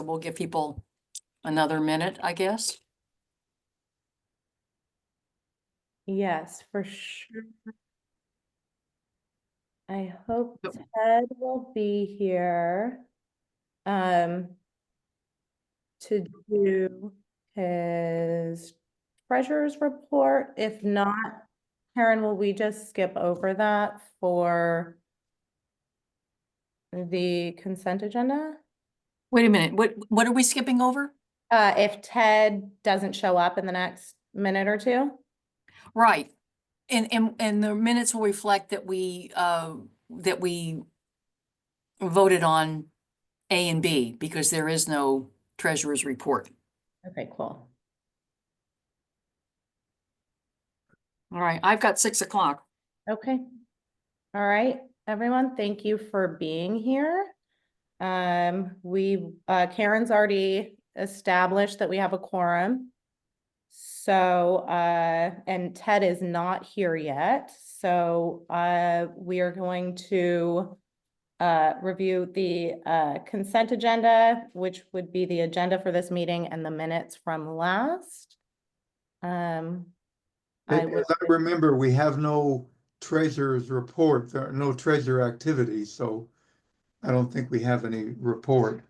we'll give people another minute, I guess. Yes, for sure. I hope Yep. Ted will be here to do his treasurer's report. If not, Karen, will we just skip over that for the consent agenda? Wait a minute, what are we skipping over? If Ted doesn't show up in the next minute or two? Right. And the minutes will reflect that we voted on A and B because there is no treasurer's report. Okay, cool. All right, I've got 6 o'clock. Okay. All right, everyone, thank you for being here. Karen's already established that we have a quorum. So, and Ted is not here yet. So, we are going to review the consent agenda, which would be the agenda for this meeting and the minutes from last. As I remember, we have no treasurer's report, there are no treasurer activities, so I don't think we have any report.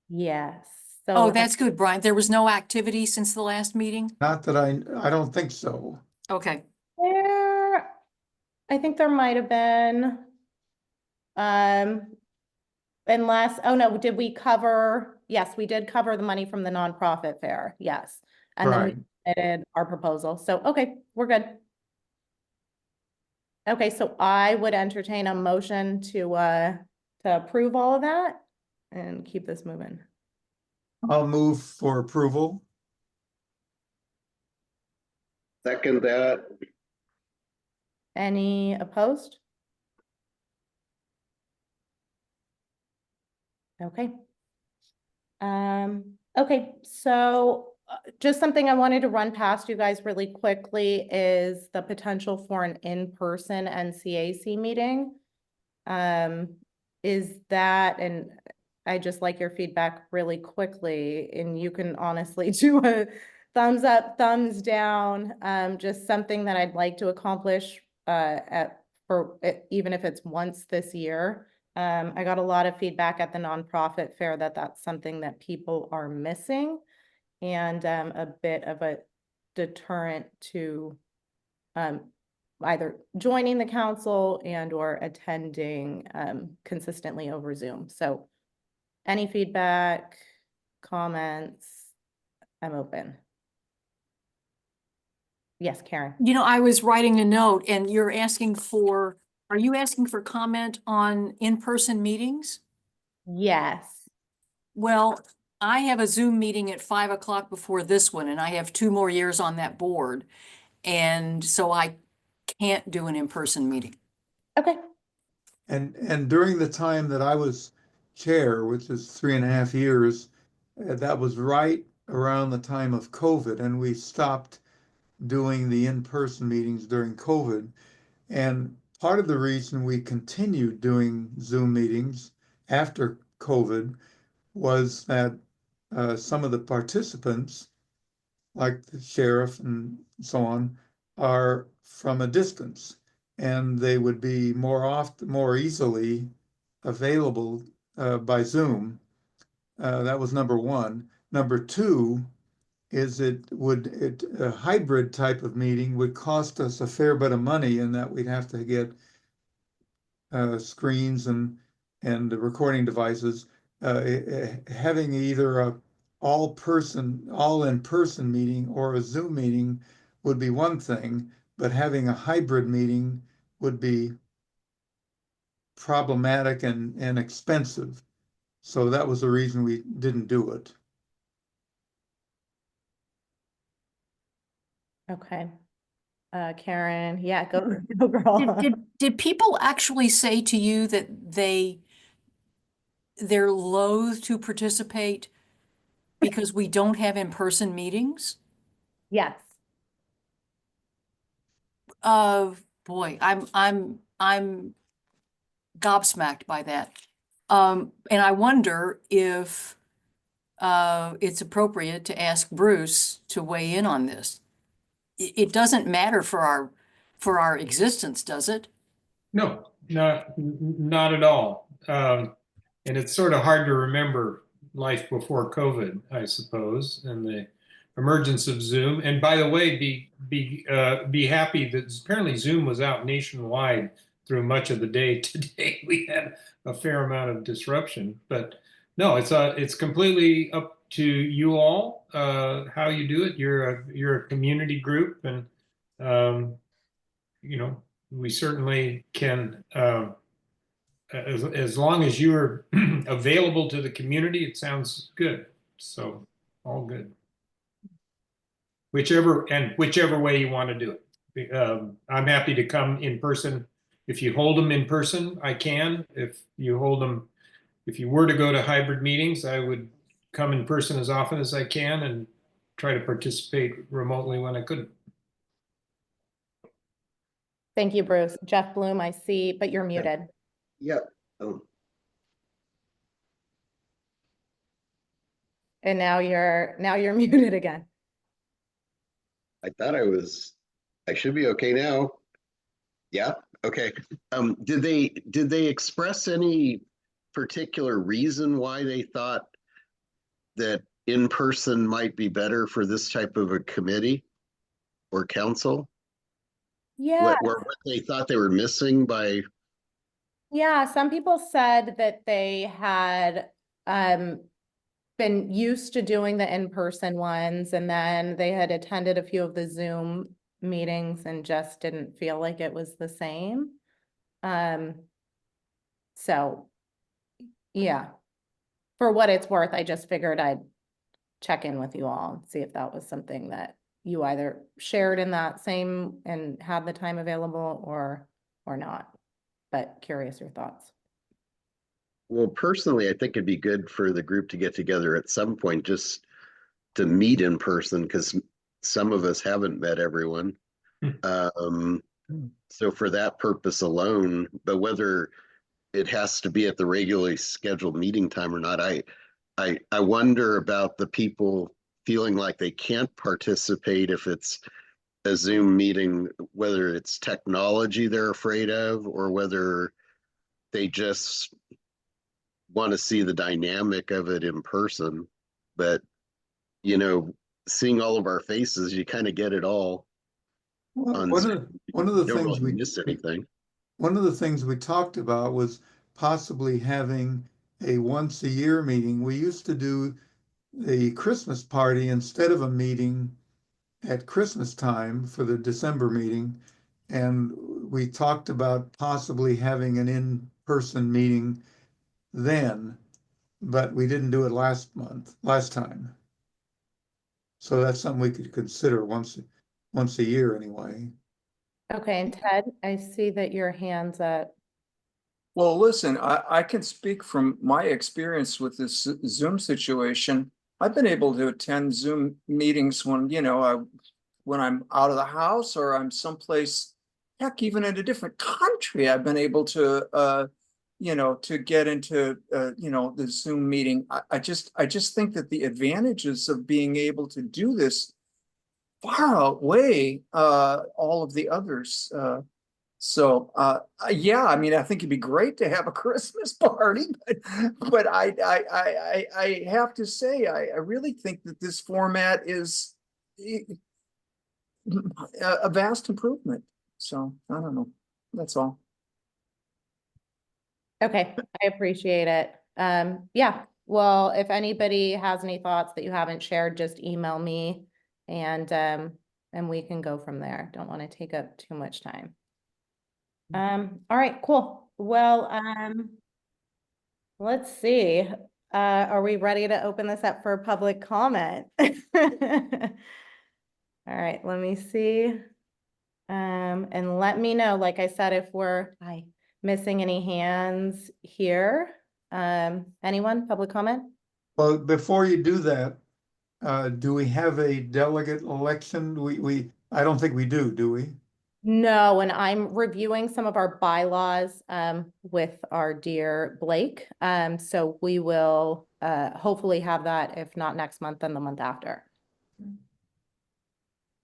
Yes. Oh, So that's good, Brian. There was no activity since the last meeting? Not that I don't think so. Okay. I think there might have been. Unless, oh no, did we cover? Yes, we did cover the money from the nonprofit fair. Yes. And then we Right. submitted our proposal. So, okay, we're good. Okay, so I would entertain a motion to approve all of that and keep this moving. I'll move for approval. Second that. Any opposed? Okay. Okay, so just something I wanted to run past you guys really quickly is the potential for an in-person NCAC meeting. Is that, and I just like your feedback really quickly, and you can honestly do a thumbs up, thumbs down, just something that I'd like to accomplish even if it's once this year. I got a lot of feedback at the nonprofit fair that that's something that people are missing and a bit of a deterrent to either joining the council and or attending consistently over Zoom. So any feedback, comments, I'm open. Yes, Karen. You know, I was writing a note and you're asking for, are you asking for comment on in-person meetings? Yes. Well, I have a Zoom meeting at 5 o'clock before this one, and I have 2 more years on that board. And so I can't do an in-person meeting. Okay. And during the time that I was chair, which is 3.5 years, that was right around the time of COVID, and we stopped doing the in-person meetings during COVID. And part of the reason we continued doing Zoom meetings after COVID was that some of the participants, like the sheriff and so on, are from a distance, and they would be more easily available by Zoom. That was number one. Number two is a hybrid type of meeting would cost us a fair bit of money in that we'd have to get screens and recording devices. Having either a all in-person meeting or a Zoom meeting would be one thing, but having a hybrid meeting would be problematic and expensive. So that was the reason we didn't do it. Okay. Karen, yeah, go girl. Did people actually say to you that they're loath to participate because we don't have in-person meetings? Yes. Boy, I'm gobsmacked by that. And I wonder if it's appropriate to ask Bruce to weigh in on this. It doesn't matter for our existence, does it? No, not at all. And it's sort of hard to remember life before COVID, I suppose, and the emergence of Zoom. And by the way, be happy that apparently Zoom was out nationwide through much of the day today. We had a fair amount of disruption, but no, it's completely up to you all how you do it. You're a community group, and you know, we certainly can, as long as you're available to the community, it sounds good. So all good. Whichever way you want to do it. I'm happy to come in person. If you hold them in person, I can. If you were to go to hybrid meetings, I would come in person as often as I can and try to participate remotely when I couldn't. Thank you, Bruce. Jeff Bloom, I see, but you're muted. Yep. And now you're muted again. I thought I should be okay now. Yeah, okay. Did they express any particular reason why they thought that in person might be better for this type of a committee or council? Yeah. What they thought they were missing by? Yeah, some people said that they had been used to doing the in-person ones, and then they had attended a few of the Zoom meetings and just didn't feel like it was the same. So yeah, for what it's worth, I just figured I'd check in with you all and see if that was something that you either shared in that same and had the time available or not. But curious your thoughts. Well, personally, I think it'd be good for the group to get together at some point just to meet in person, because some of us haven't met everyone. So for that purpose alone, but whether it has to be at the regularly scheduled meeting time or not, I wonder about the people feeling like they can't participate if it's a Zoom meeting, whether it's technology they're afraid of or whether they just want to see the dynamic of it in person. But, you know, seeing all of our faces, you kind of get it all. One of the You don't things really miss anything. one of the things we talked about was possibly having a once a year meeting. We used to do the Christmas party instead of a meeting at Christmas time for the December meeting. And we talked about possibly having an in-person meeting then, but we didn't do it last time. So that's something we could consider once a year anyway. Okay, and Ted, I see that your hand's up. Well, listen, I can speak from my experience with this Zoom situation. I've been able to attend Zoom meetings when, when I'm out of the house or I'm someplace, heck, even in a different country, I've been able to, to get into, the Zoom meeting. I just think that the advantages of being able to do this far outweigh all of the others. So yeah, I mean, I think it'd be great to have a Christmas party, but I have to say, I really think that this format is a vast improvement. So I don't know. That's all. Okay, I appreciate it. Yeah, well, if anybody has any thoughts that you haven't shared, just email me and we can go from there. Don't want to take up too much time. All right, cool. Well, let's see. Are we ready to open this up for public comment? All right, let me see. And let me know, like I said, if we're missing any hands here. Anyone, public comment? Well, before you do that, do we have a delegate election? I don't think we do we? No, and I'm reviewing some of our bylaws with our dear Blake. So we will hopefully have that, if not next month, then the month after.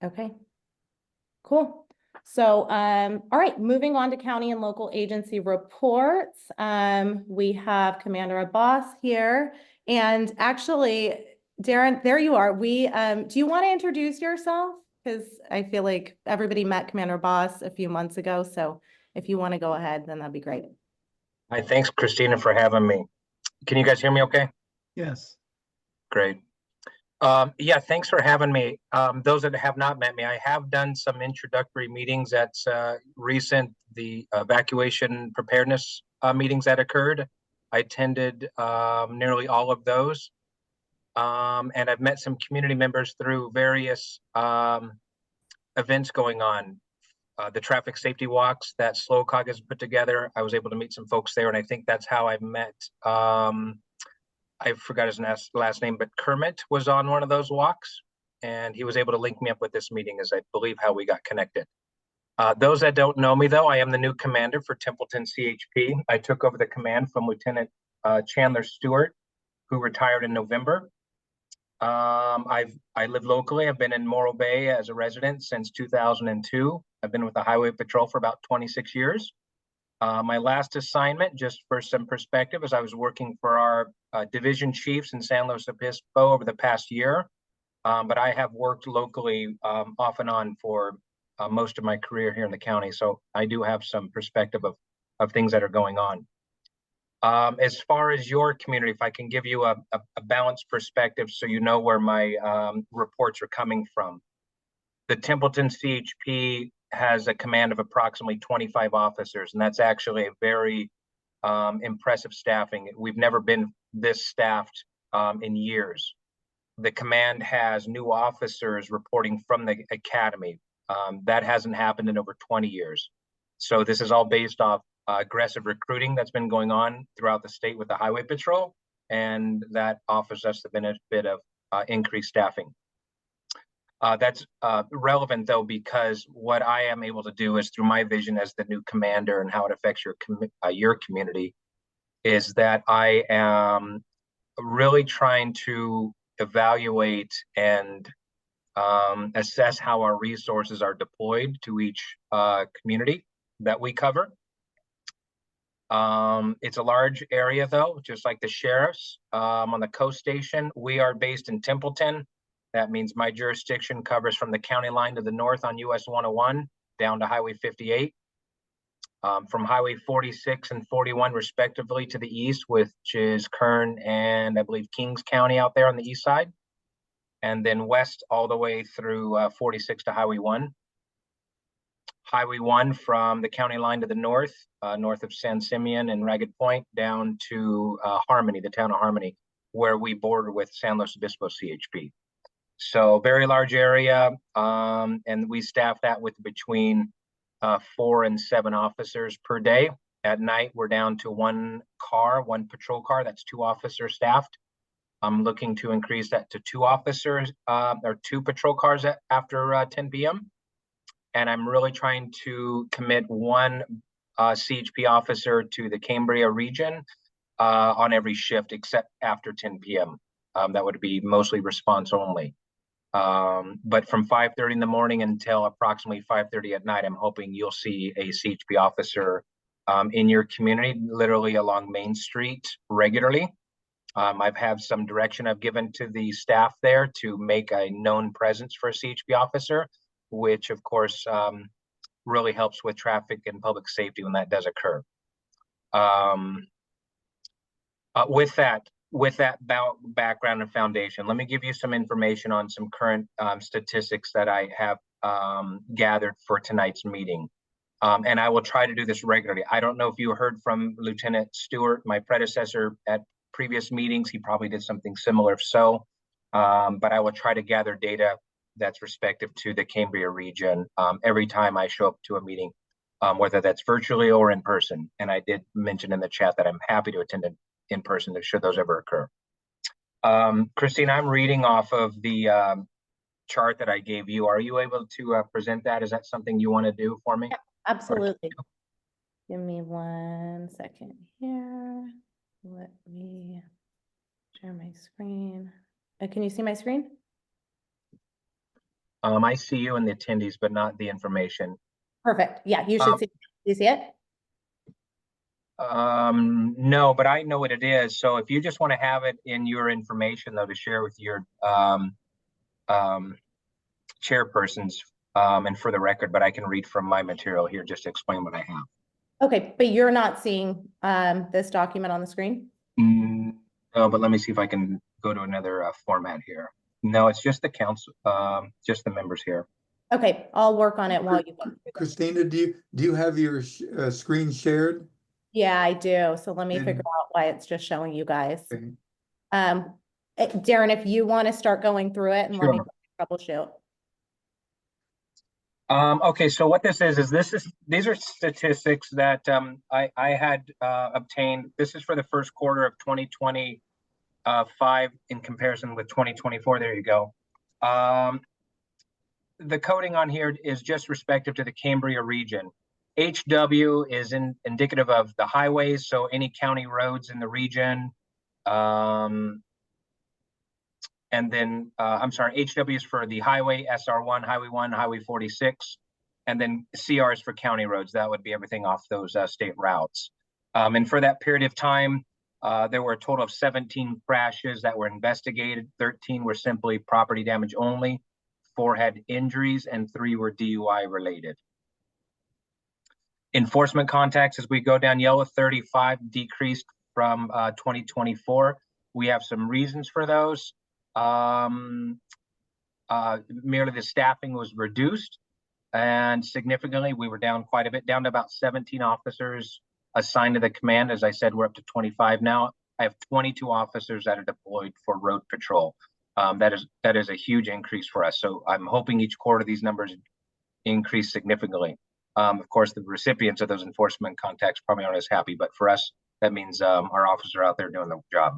Okay, cool. So, all right, moving on to county and local agency reports. We have Commander Abbas here, and actually, Darren, there you are. Do you want to introduce yourself? Because I feel like everybody met Commander Abbas a few months ago, so if you want to go ahead, then that'd be great. Hi, thanks, Christina, for having me. Can you guys hear me okay? Yes. Great. Yeah, thanks for having me. Those that have not met me, I have done some introductory meetings at the evacuation preparedness meetings that occurred. I attended nearly all of those. And I've met some community members through various events going on. The traffic safety walks that SlowCog has put together. I was able to meet some folks there, and I think that's how I met I forgot his last name, but Kermit was on one of those walks, and he was able to link me up with this meeting, as I believe how we got connected. Those that don't know me, though, I am the new commander for Templeton CHP. I took over the command from Lieutenant Chandler Stewart, who retired in November. I live locally. I've been in Morro Bay as a resident since 2002. I've been with the Highway Patrol for about 26 years. My last assignment, just for some perspective, is I was working for our division chiefs in San Luis Obispo over the past year. But I have worked locally off and on for most of my career here in the county. So I do have some perspective of things that are going on. As far as your community, if I can give you a balanced perspective so you know where my reports are coming from. The Templeton CHP has a command of approximately 25 officers, and that's actually a very impressive staffing. We've never been this staffed in years. The command has new officers reporting from the academy. That hasn't happened in over 20 years. So this is all based off aggressive recruiting that's been going on throughout the state with the Highway Patrol, and that offers us the benefit of increased staffing. That's relevant, though, because what I am able to do is through my vision as the new commander and how it affects your community is that I am really trying to evaluate and assess how our resources are deployed to each community that we cover. It's a large area, though, just like the sheriffs on the coast station. We are based in Templeton. That means my jurisdiction covers from the county line to the north on US 101 down to Highway 58. From Highway 46 and 41 respectively to the east, which is Kern and I believe Kings County out there on the east side. And then west all the way through 46 to Highway 1. Highway 1 from the county line to the north, north of San Simeon and Ragged Point down to Harmony, the town of Harmony, where we border with San Luis Obispo CHP. So very large area, and we staff that with between 4 and 7 officers per day. At night, we're down to one patrol car, that's 2 officers staffed. I'm looking to increase that to 2 officers or 2 patrol cars after 10 p.m. And I'm really trying to commit 1 CHP officer to the Cambria region on every shift except after 10 p.m. That would be mostly response only. But from 5:30 in the morning until approximately 5:30 at night, I'm hoping you'll see a CHP officer in your community, literally along Main Street regularly. I've had some direction I've given to the staff there to make a known presence for a CHP officer, which of course really helps with traffic and public safety when that does occur. With that background and foundation, let me give you some information on some current statistics that I have gathered for tonight's meeting. And I will try to do this regularly. I don't know if you heard from Lieutenant Stewart, my predecessor at previous meetings. He probably did something similar, if so. But I will try to gather data that's respective to the Cambria region every time I show up to a meeting, whether that's virtually or in person. And I did mention in the chat that I'm happy to attend in person should those ever occur. Christine, I'm reading off of the chart that I gave you. Are you able to present that? Is that something you want to do for me? Yeah, absolutely. Give me 1 second here. Let me share my screen. Can you see my screen? I see you in the attendees, but not the information. Perfect. Yeah, you should see. Do you see it? No, but I know what it is. So if you just want to have it in your information, though, to share with your chairpersons, and for the record, but I can read from my material here just to explain what I have. Okay, but you're not seeing this document on the screen? No, but let me see if I can go to another format here. No, it's just the council, just the members here. Okay, I'll work on it while you go. Christina, do you have your screen shared? Yeah, I do. So let me And- figure out why it's just showing you guys. Okay. Darren, if you want to start going through it and let me troubleshoot. Okay, so what this is these are statistics that I had obtained. This is for the first quarter of 2025 in comparison with 2024. There you go. The coding on here is just respective to the Cambria region. HW is indicative of the highways, so any county roads in the region. And then, I'm sorry, HW is for the highway, SR1, Highway 1, Highway 46. And then CR is for county roads. That would be everything off those state routes. And for that period of time, there were a total of 17 crashes that were investigated. 13 were simply property damage only. 4 had injuries and 3 were DUI related. Enforcement contacts, as we go down yellow, 35 decreased from 2024. We have some reasons for those. Merely the staffing was reduced, and significantly we were down quite a bit, down to about 17 officers assigned to the command. As I said, we're up to 25 now. I have 22 officers that are deployed for road patrol. That is a huge increase for us. So I'm hoping each quarter these numbers increase significantly. Of course, the recipients of those enforcement contacts probably aren't as happy, but for us, that means our officers are out there doing the job.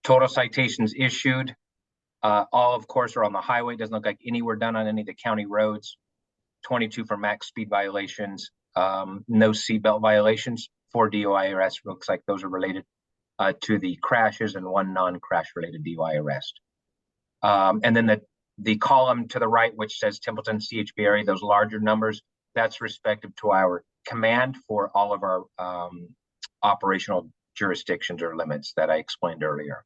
Total citations issued, all of course are on the highway. Doesn't look like any were done on any of the county roads. 22 for max speed violations, no seatbelt violations. 4 DUI arrests, looks like those are related to the crashes, and 1 non-crash related DUI arrest. And then the column to the right, which says Templeton CHP area, those larger numbers, that's respective to our command for all of our operational jurisdictions or limits that I explained earlier.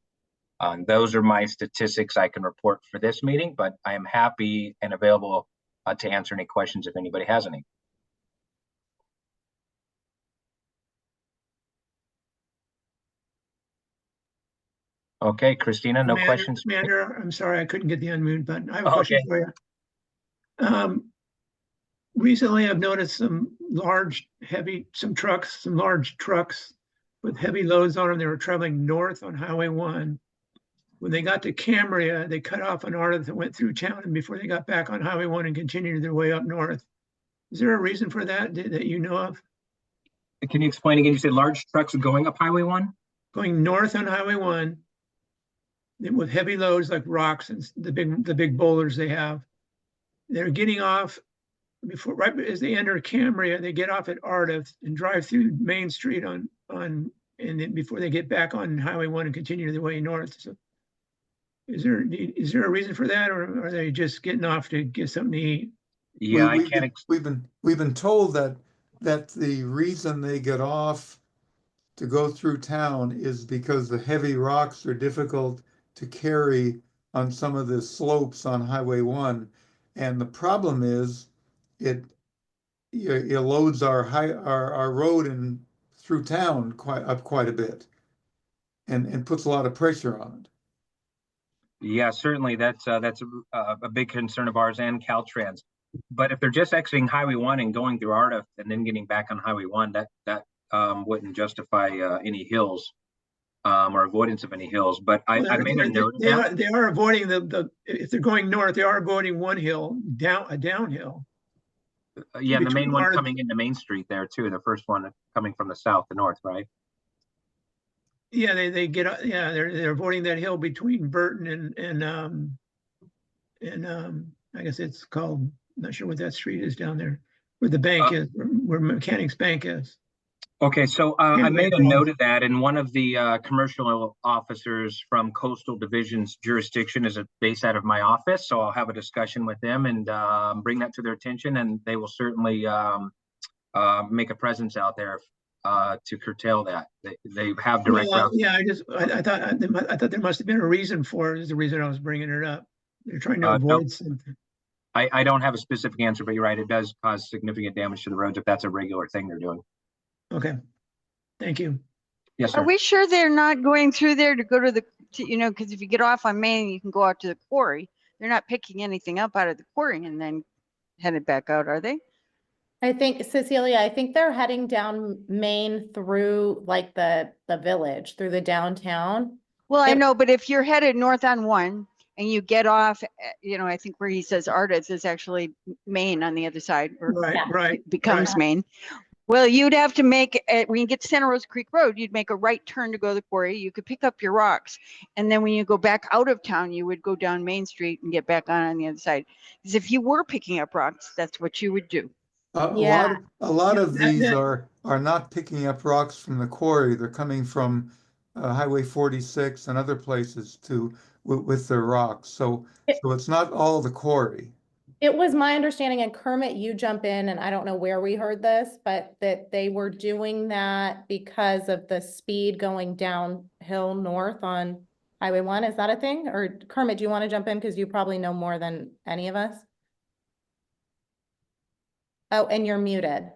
Those are my statistics I can report for this meeting, but I am happy and available to answer any questions if anybody has any. Okay, Christina, no questions? Commander, I'm sorry, I couldn't get the unmute button. I have a question for you. Recently, I've noticed some large trucks with heavy loads on them. They were traveling north on Highway 1. When they got to Cambria, they cut off an artery that went through town, and before they got back on Highway 1 and continued their way up north. Is there a reason for that that you know of? Can you explain again? You said large trucks going up Highway 1? Going north on Highway 1 with heavy loads like rocks and the big boulders they have. They're getting off right as they enter Cambria. They get off at Ardith and drive through Main Street and then before they get back on Highway 1 and continue their way north. So is there a reason for that, or are they just getting off to get something to eat? Yeah, we've been told that the reason they get off to go through town is because the heavy rocks are difficult to carry on some of the slopes on Highway 1, and the problem is it loads our road and through town quite a bit, and puts a lot of pressure on it. Yeah, certainly that's a big concern of ours and Caltrans. But if they're just exiting Highway 1 and going through Ardith and then getting back on Highway 1, that wouldn't justify any hills or avoidance of any hills. But I made a note. They are avoiding if they're going north, they are avoiding one hill a downhill. Yeah, the main one coming into Main Street there too. The first one coming from the south to north, right? Yeah, they get they're avoiding that hill between Burton and I guess it's called, I'm not sure what that street is down there, where the bank is, where Mechanics Bank is. Okay, so I Anyway, made a Paul. note of that, and one of the commercial officers from Coastal Division's jurisdiction is based out of my office, so I'll have a discussion with them and bring that to their attention, and they will certainly make a presence out there to curtail that. They have direct Well, routes. yeah, I thought there must have been a reason for it, is the reason I was bringing it up. They're trying to No. avoid something. I don't have a specific answer, but you're right, it does cause significant damage to the roads if that's a regular thing they're doing. Okay, thank you. Yes, Are sir. we sure they're not going through there to go to because if you get off on Main, you can go out to the quarry. They're not picking anything up out of the quarry and then headed back out, are they? I think, Cecilia, I think they're heading down Main through like the village, through the downtown. Well, I Yep. know, but if you're headed north on 1 and you get off, I think where he says Arda's is actually Main on the other side, or Right, Yeah. right. it becomes right. Main. Well, you'd have to make, when you get to Santa Rosa Creek Road, you'd make a right turn to go to the quarry. You could pick up your rocks. And then when you go back out of town, you would go down Main Street and get back on the other side. Because if you were picking up rocks, that's what you would do. Yeah. A lot of Yeah, these that- are not picking up rocks from the quarry. They're coming from Highway 46 and other places with their rocks. So it's not all the quarry. It was my understanding, and Kermit, you jump in, and I don't know where we heard this, but that they were doing that because of the speed going downhill north on Highway 1. Is that a thing? Or Kermit, do you want to jump in? Because you probably know more than any of us. Oh, and you're muted.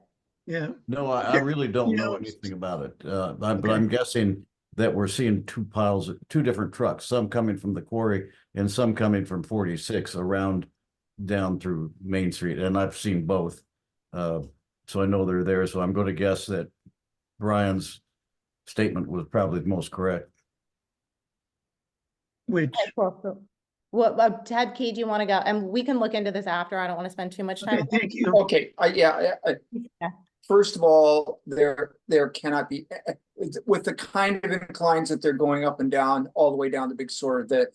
Yeah, No, I really don't You know know, anything about it. But Okay. I'm guessing that we're seeing two different trucks, some coming from the quarry and some coming from 46 around down through Main Street. And I've seen both. So I know they're there. So I'm going to guess that Brian's statement was probably the most correct. which, What, Ted Key, do you want to go? And we can look into this after. I don't want to spend too much time. okay, thank you. Okay, yeah, Yeah. first of all, there cannot be, with the kind of inclines that they're going up and down, all the way down to Big Sur, the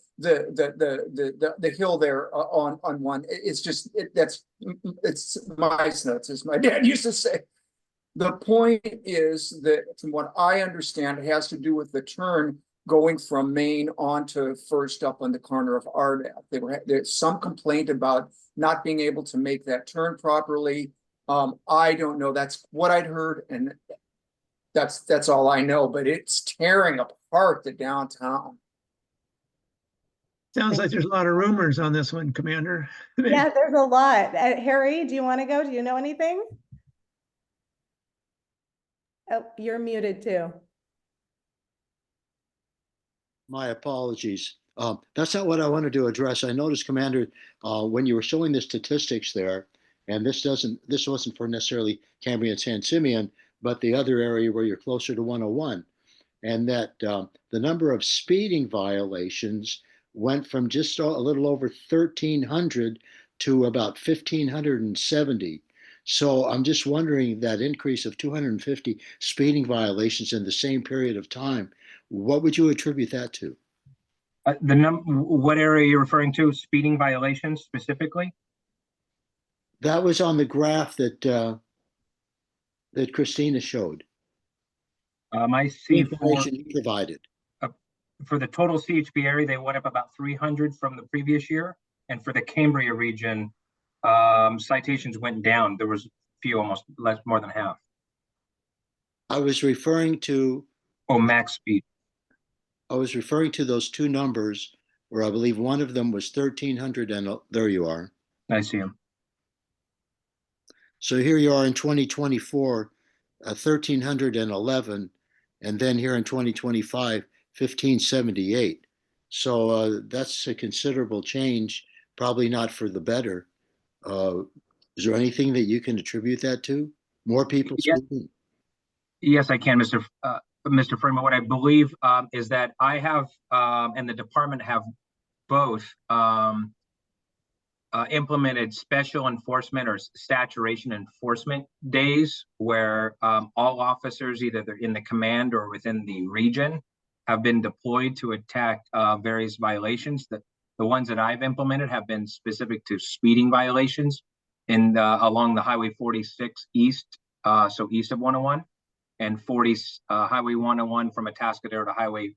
hill there on 1, it's just, it's mice nuts, as my dad used to say. The point is that, from what I understand, it has to do with the turn going from Main onto First up on the corner of Ardell. There's some complaint about not being able to make that turn properly. I don't know, that's what I'd heard, and that's all I know, but it's tearing apart the downtown. Sounds like there's a lot of rumors on this one, Commander. Yeah, there's a lot. Harry, do you want to go? Do you know anything? Oh, you're muted too. My apologies. That's not what I wanted to address. I noticed, Commander, when you were showing the statistics there, and this wasn't for necessarily Cambria and San Simeon, but the other area where you're closer to 101, and that the number of speeding violations went from just a little over 1,300 to about 1,570. So I'm just wondering, that increase of 250 speeding violations in the same period of time, what would you attribute that to? What area are you referring to? Speeding violations specifically? That was on the graph that Christina showed. I The see information you provided. for the total CHP area, they went up about 300 from the previous year. And for the Cambria region, citations went down. There was a few, almost more than half. I was referring to Max speed. I was referring to those two numbers where I believe one of them was 1,300, and there you are. I see them. So here you are in 2024, 1,311, and then here in 2025, 1,578. So that's a considerable change, probably not for the better. Is there anything that you can attribute that to? More people speeding? Yes, I can, Mr. Freeman. What I believe is that I have and the department have both implemented special enforcement or saturation enforcement days where all officers, either they're in the command or within the region, have been deployed to attack various violations. The ones that I've implemented have been specific to speeding violations along the Highway 46 east, so east of 101. and Highway 101 from Atascadero to Highway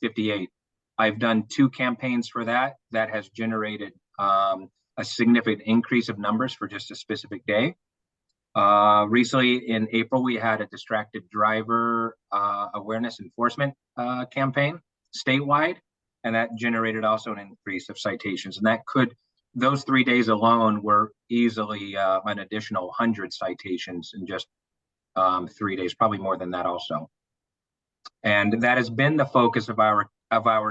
58. I've done 2 campaigns for that. That has generated a significant increase of numbers for just a specific day. Recently in April, we had a distracted driver awareness enforcement campaign statewide, and that generated also an increase of citations. And those 3 days alone were easily an additional 100 citations in just 3 days, probably more than that also. And that has been the focus of our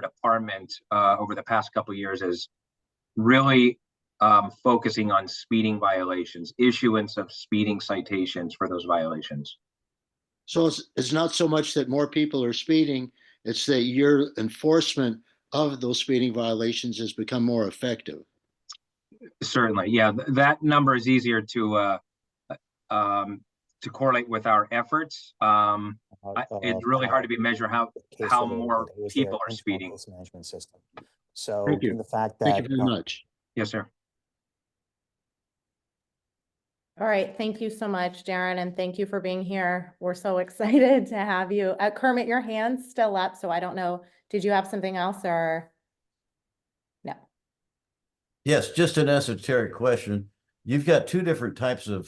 department over the past couple of years, is really focusing on speeding violations, issuance of speeding citations for those violations. So it's not so much that more people are speeding, it's that your enforcement of those speeding violations has become more effective. Certainly, yeah, that number is easier to correlate with our efforts. It's really hard to measure how more people are speeding. Management system. So Thank you. the fact that Thank you very much. Yes, sir. All right, thank you so much, Darren, and thank you for being here. We're so excited to have you. Kermit, your hand's still up, so I don't know, did you have something else or? No. Yes, just an esoteric question. You've got 2 different types of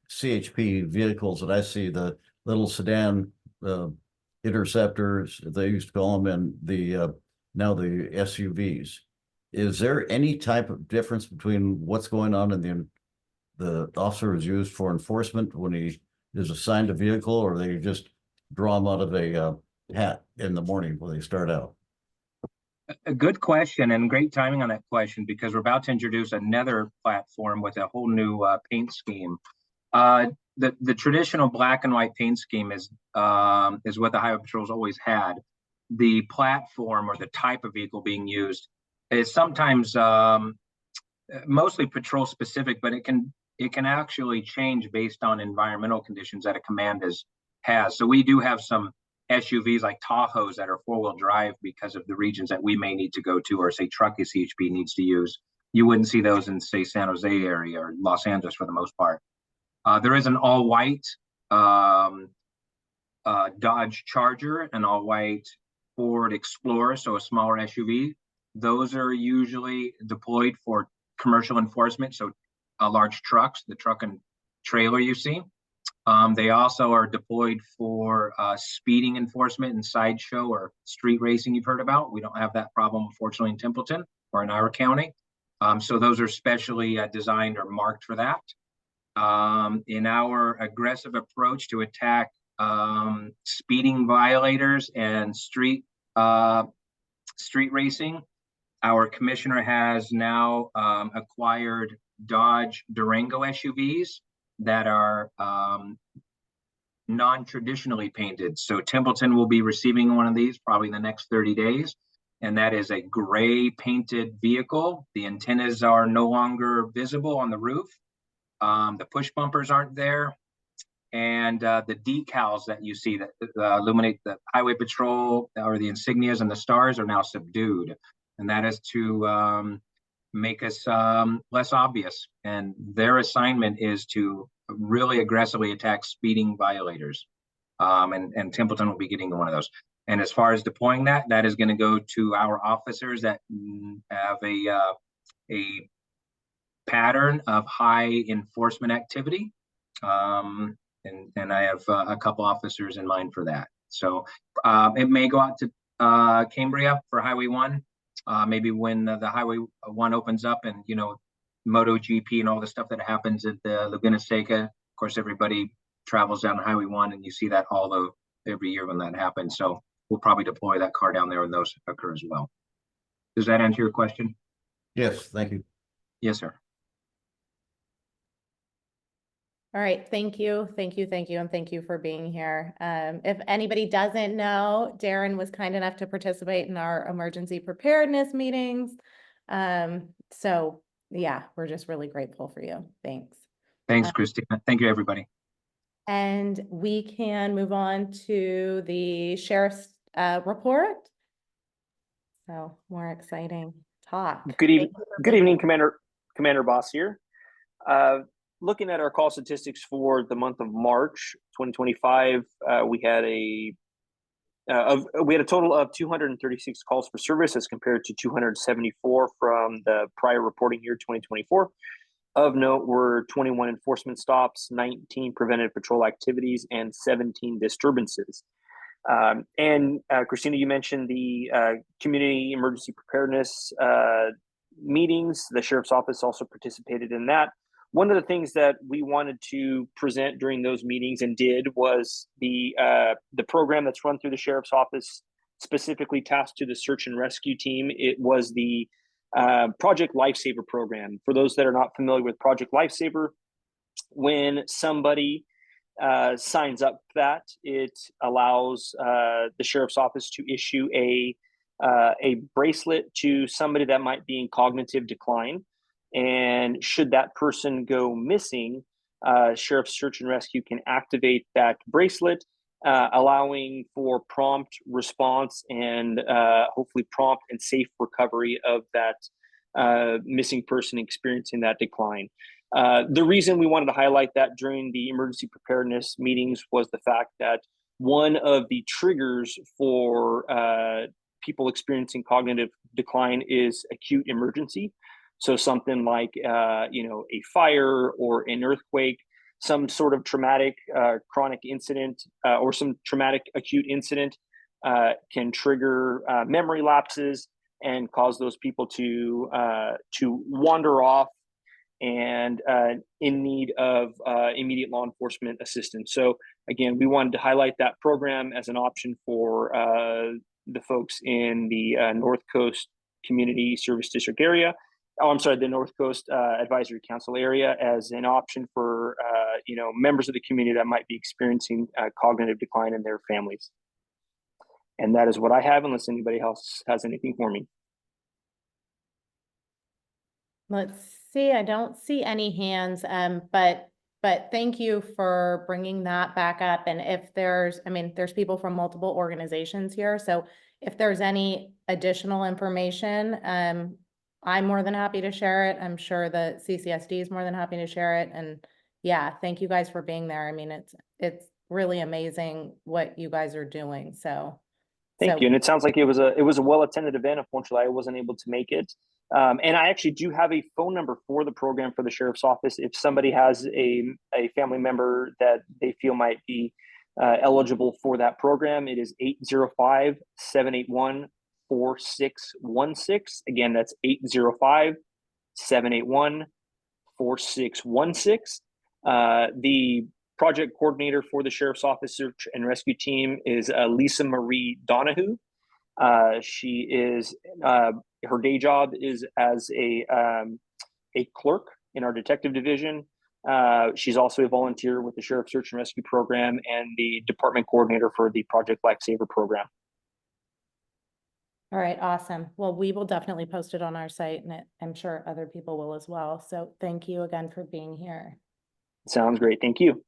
CHP vehicles that I see, the little sedan interceptors, they used to call them, and the now the SUVs. Is there any type of difference between what's going on in the officer is used for enforcement when he is assigned a vehicle, or they just draw him out of a hat in the morning when they start out? A good question, and great timing on that question, because we're about to introduce another platform with a whole new paint scheme. The traditional black and white paint scheme is what the Highway Patrol's always had. The platform or the type of vehicle being used is sometimes mostly patrol specific, but it can actually change based on environmental conditions that a command has. So we do have some SUVs like Tahoes that are 4-wheel drive because of the regions that we may need to go to, or say truck CHP needs to use. You wouldn't see those in, say, San Jose area or Los Angeles for the most part. There is an all-white Dodge Charger, an all-white Ford Explorer, so a smaller SUV. Those are usually deployed for commercial enforcement, so large trucks, the truck and trailer you see. They also are deployed for speeding enforcement and sideshow or street racing you've heard about. We don't have that problem, unfortunately, in Templeton or in our county. So those are specially designed or marked for that. In our aggressive approach to attack speeding violators and street racing, our commissioner has now acquired Dodge Durango SUVs that are non-traditionally painted. So Templeton will be receiving one of these probably in the next 30 days. And that is a gray painted vehicle. The antennas are no longer visible on the roof. The push bumpers aren't there. And the decals that you see that illuminate the Highway Patrol or the insignias and the stars are now subdued. And that is to make us less obvious. And their assignment is to really aggressively attack speeding violators. And Templeton will be getting one of those. And as far as deploying that is going to go to our officers that have a pattern of high enforcement activity. And I have a couple officers in mind for that. So it may go out to Cambria for Highway 1. Maybe when the Highway 1 opens up and, you know, MotoGP and all the stuff that happens at the Laguna Seca. Of course, everybody travels down Highway 1 and you see that every year when that happens. So we'll probably deploy that car down there when those occur as well. Does that answer your question? Yes, thank you. Yes, sir. All right, thank you, and thank you for being here. If anybody doesn't know, Darren was kind enough to participate in our emergency preparedness meetings. So yeah, we're just really grateful for you. Thanks. Thanks, Christina. Thank you, everybody. And we can move on to the sheriff's report. So more exciting talk. Good evening, Commander Boss here. looking at our call statistics for the month of March 2025, we had a total of 236 calls for service as compared to 274 from the prior reporting year 2024. Of note were 21 enforcement stops, 19 preventive patrol activities, and 17 disturbances. And Christina, you mentioned the community emergency preparedness meetings. The sheriff's office also participated in that. One of the things that we wanted to present during those meetings and did was the program that's run through the sheriff's office, specifically tasked to the search and rescue team. It was the Project Lifesaver program. For those that are not familiar with Project Lifesaver, when somebody signs up for that, it allows the sheriff's office to issue a bracelet to somebody that might be in cognitive decline. And should that person go missing, Sheriff's Search and Rescue can activate that bracelet, allowing for prompt response and hopefully prompt and safe recovery of that missing person experiencing that decline. The reason we wanted to highlight that during the emergency preparedness meetings was the fact that one of the triggers for people experiencing cognitive decline is acute emergency. So something like, a fire or an earthquake, some sort of traumatic chronic incident or some traumatic acute incident can trigger memory lapses and cause those people to wander off and in need of immediate law enforcement assistance. So again, we wanted to highlight that program as an option for the folks in the North Coast Community Service District area. The North Coast Advisory Council area as an option for members of the community that might be experiencing cognitive decline in their families. And that is what I have, unless anybody else has anything for me. Let's see, I don't see any hands, but thank you for bringing that back up. And if there's people from multiple organizations here, so if there's any additional information, I'm more than happy to share it. I'm sure the CCSD is more than happy to share it. And yeah, thank you guys for being there. I mean, it's really amazing what you guys are doing. So thank you. And it sounds like it was a well-attended event. Unfortunately, I wasn't able to make it. And I actually do have a phone number for the program for the sheriff's office. If somebody has a family member that they feel might be eligible for that program, it is 805-781-4616. Again, that's 805-781-4616. The project coordinator for the sheriff's office search and rescue team is Lisa Marie Donahue. She is her day job is as a clerk in our detective division. She's also a volunteer with the Sheriff Search and Rescue Program and the department coordinator for the Project Lifesaver program. all right, awesome. Well, we will definitely post it on our site, and I'm sure other people will as well. So thank you again for being here. Sounds great. Thank you.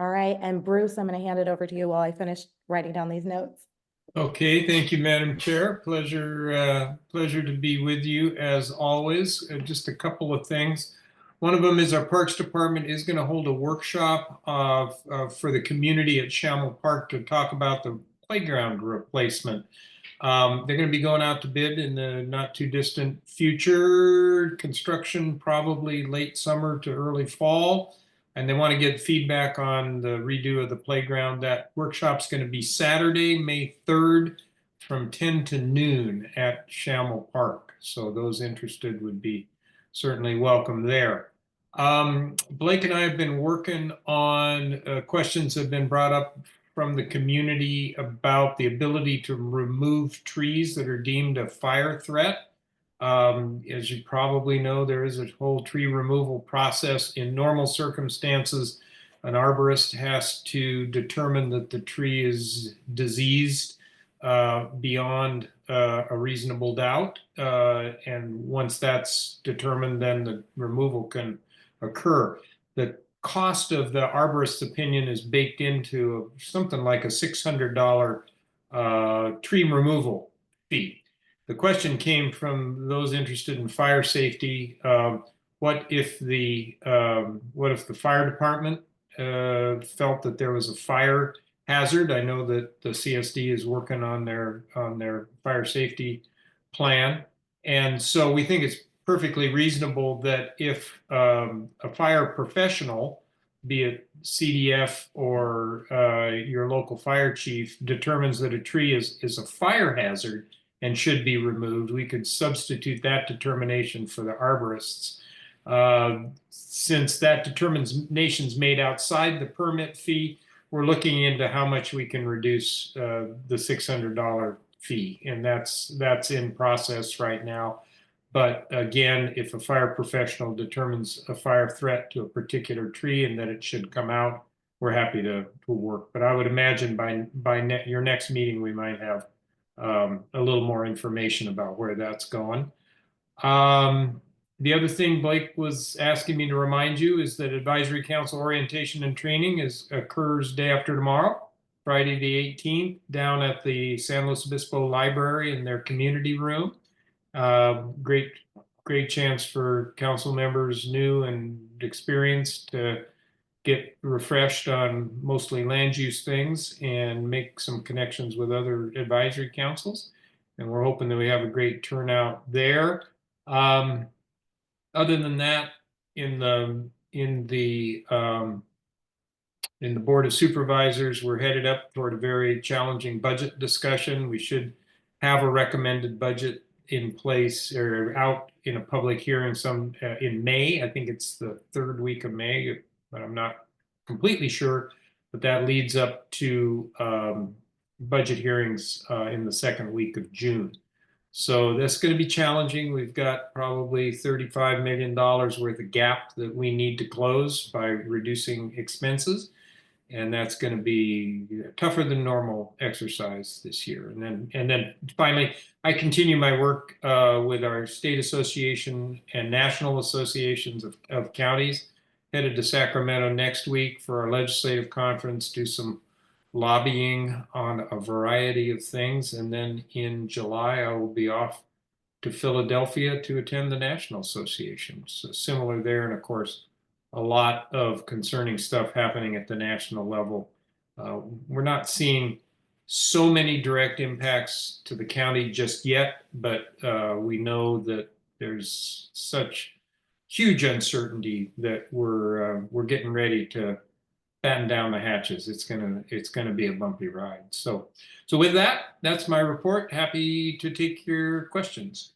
All right, and Bruce, I'm going to hand it over to you while I finish writing down these notes. Okay, thank you, Madam Chair. Pleasure to be with you as always. Just a couple of things. One of them is our Parks Department is going to hold a workshop for the community at Shamel Park to talk about the playground replacement. They're going to be going out to bid in the not too distant future. Construction probably late summer to early fall. And they want to get feedback on the redo of the playground. That workshop's going to be Saturday, May 3rd from 10 to noon at Shamel Park. So those interested would be certainly welcome there. Blake and I have been working on questions that have been brought up from the community about the ability to remove trees that are deemed a fire threat. As you probably know, there is a whole tree removal process. In normal circumstances, an arborist has to determine that the tree is diseased beyond a reasonable doubt. And once that's determined, then the removal can occur. The cost of the arborist's opinion is baked into something like a $600 tree removal fee. The question came from those interested in fire safety. What what if the fire department felt that there was a fire hazard? I know that the CSD is working on their fire safety plan. And so we think it's perfectly reasonable that if a fire professional, be it CDF or your local fire chief, determines that a tree is a fire hazard and should be removed, we could substitute that determination for the arborists. Since that determination's made outside the permit fee, we're looking into how much we can reduce the $600 fee, and that's in process right now. But again, if a fire professional determines a fire threat to a particular tree and that it should come out, we're happy to work. But I would imagine by your next meeting, we might have a little more information about where that's going. The other thing Blake was asking me to remind you is that Advisory Council orientation and training occurs day after tomorrow, Friday the 18th, down at the San Luis Obispo Library in their community room. Great chance for council members, new and experienced, to get refreshed on mostly land use things and make some connections with other advisory councils. And we're hoping that we have a great turnout there. Other than that, in the Board of Supervisors, we're headed up toward a very challenging budget discussion. We should have a recommended budget in place or out in a public hearing in May. I think it's the third week of May, but I'm not completely sure. But that leads up to budget hearings in the second week of June. So that's going to be challenging. We've got probably $35 million worth of gap that we need to close by reducing expenses. And that's going to be tougher than normal exercise this year. And then finally, I continue my work with our state association and national associations of counties. Headed to Sacramento next week for our legislative conference, do some lobbying on a variety of things. And then in July, I will be off to Philadelphia to attend the National Association. So similar there. And of course, a lot of concerning stuff happening at the national level. We're not seeing so many direct impacts to the county just yet, but we know that there's such huge uncertainty that we're getting ready to batten down the hatches. It's gonna be a bumpy ride. So with that, that's my report. Happy to take your questions.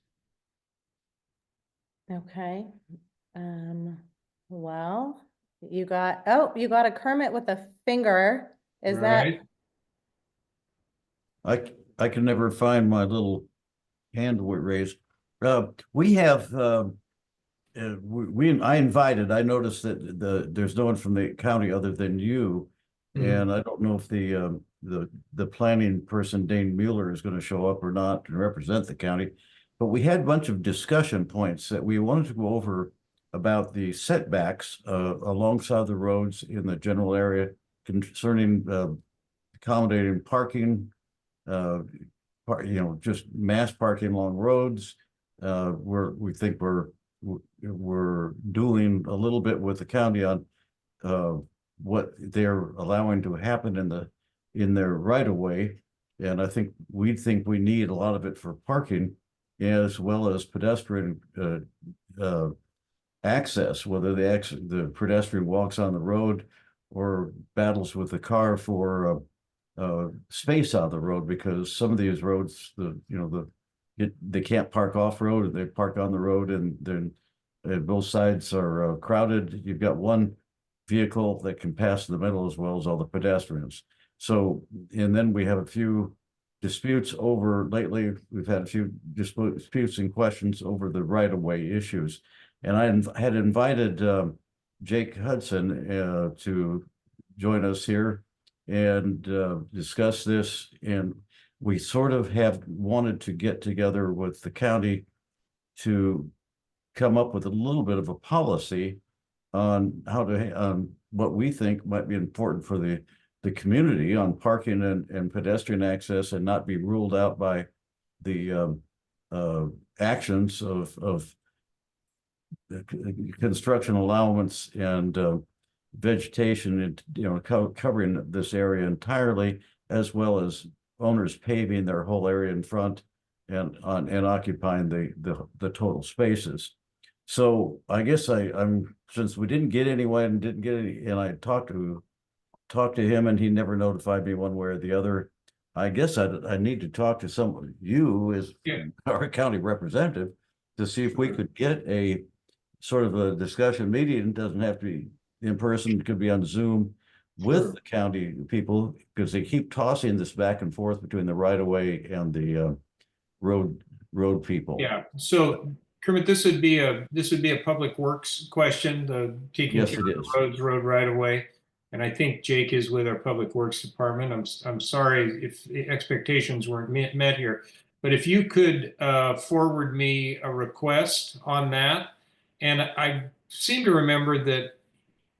Okay. Well, you got a Kermit with a finger. Is that? Right. I can never find my little hand raised. We have I invited. I noticed that there's no one from the county other than you, and I don't know if the planning person Dane Mueller is going to show up or not to represent the county. But we had a bunch of discussion points that we wanted to go over about the setbacks alongside the roads in the general area concerning accommodating parking, just mass parking along roads. We think we're doing a little bit with the county on what they're allowing to happen in their right of way, and I think we need a lot of it for parking as well as pedestrian access, whether the pedestrian walks on the road or battles with the car for space on the road, because some of these roads, they can't park off road, and they park on the road, and then both sides are crowded. You've got one vehicle that can pass in the middle as well as all the pedestrians. So, and then we have a few disputes lately. We've had a few disputes and questions over the right-of-way issues. And I had invited Jake Hudson to join us here and discuss this. And we sort of have wanted to get together with the county to come up with a little bit of a policy on how to, what we think might be important for the community on parking and pedestrian access, and not be ruled out by the actions of construction allowance and vegetation, and covering this area entirely, as well as owners paving their whole area in front and occupying the total spaces. So I guess I'm since we didn't get anyone and didn't get any, and I talked to him and he never notified me one way or the other. I guess I need to talk to some you as our county representative to see if we could get a sort of a discussion meeting. It doesn't have to be in person, it could be on Zoom with the county people, because they keep tossing this back and forth between the right of way and the road people. Yeah, so Kermit, this would be a public works question, the taking Yes, care it of is. the roads, road right of way. And I think Jake is with our public works department. I'm sorry if the expectations weren't met here, but if you could forward me a request on that. And I seem to remember that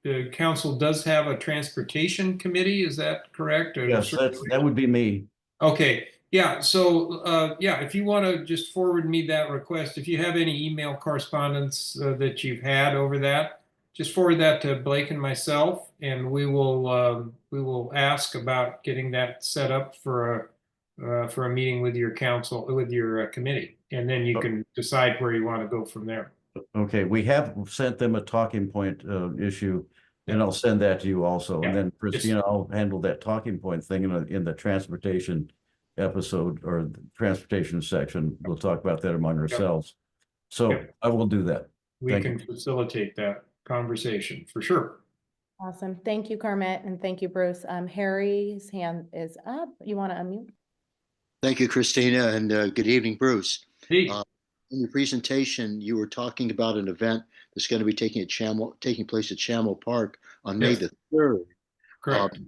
the council does have a transportation committee. Is that correct? Or Yes, that would be me. Okay, yeah, so yeah, if you want to just forward me that request, if you have any email correspondence that you've had over that, just forward that to Blake and myself, and we will ask about getting that set up for a meeting with your council, with your committee, and then you can decide where you want to go from there. Okay, we have sent them a talking point issue, and I'll send that to you also. And then Christina, I'll handle that talking point thing in the transportation episode or the transportation section. We'll talk about that among ourselves. So I will do that. We can facilitate that conversation for sure. Awesome. Thank you, Kermit, and thank you, Bruce. Harry's hand is up. You want to unmute? Thank you, Christina, and good evening, Bruce. Hey. In your presentation, you were talking about an event that's going to be taking place at Shamel Park on May the 3rd. Correct.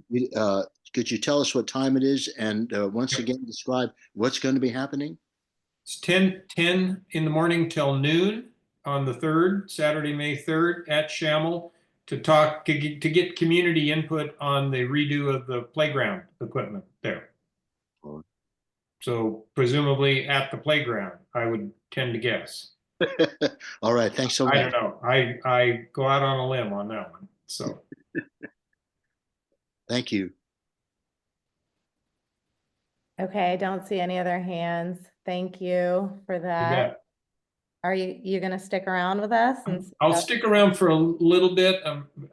Could you tell us what time it is, and once again describe what's going to be happening? It's 10 in the morning till noon on the 3rd, Saturday, May 3rd at Shamel, to get community input on the redo of the playground equipment there. So presumably at the playground, I would tend to guess. All right, thanks so much. I don't know. I go out on a limb on that one. So thank you. Okay, I don't see any other hands. Thank you for that. Are you going to stick around with us? I'll stick around for a little bit.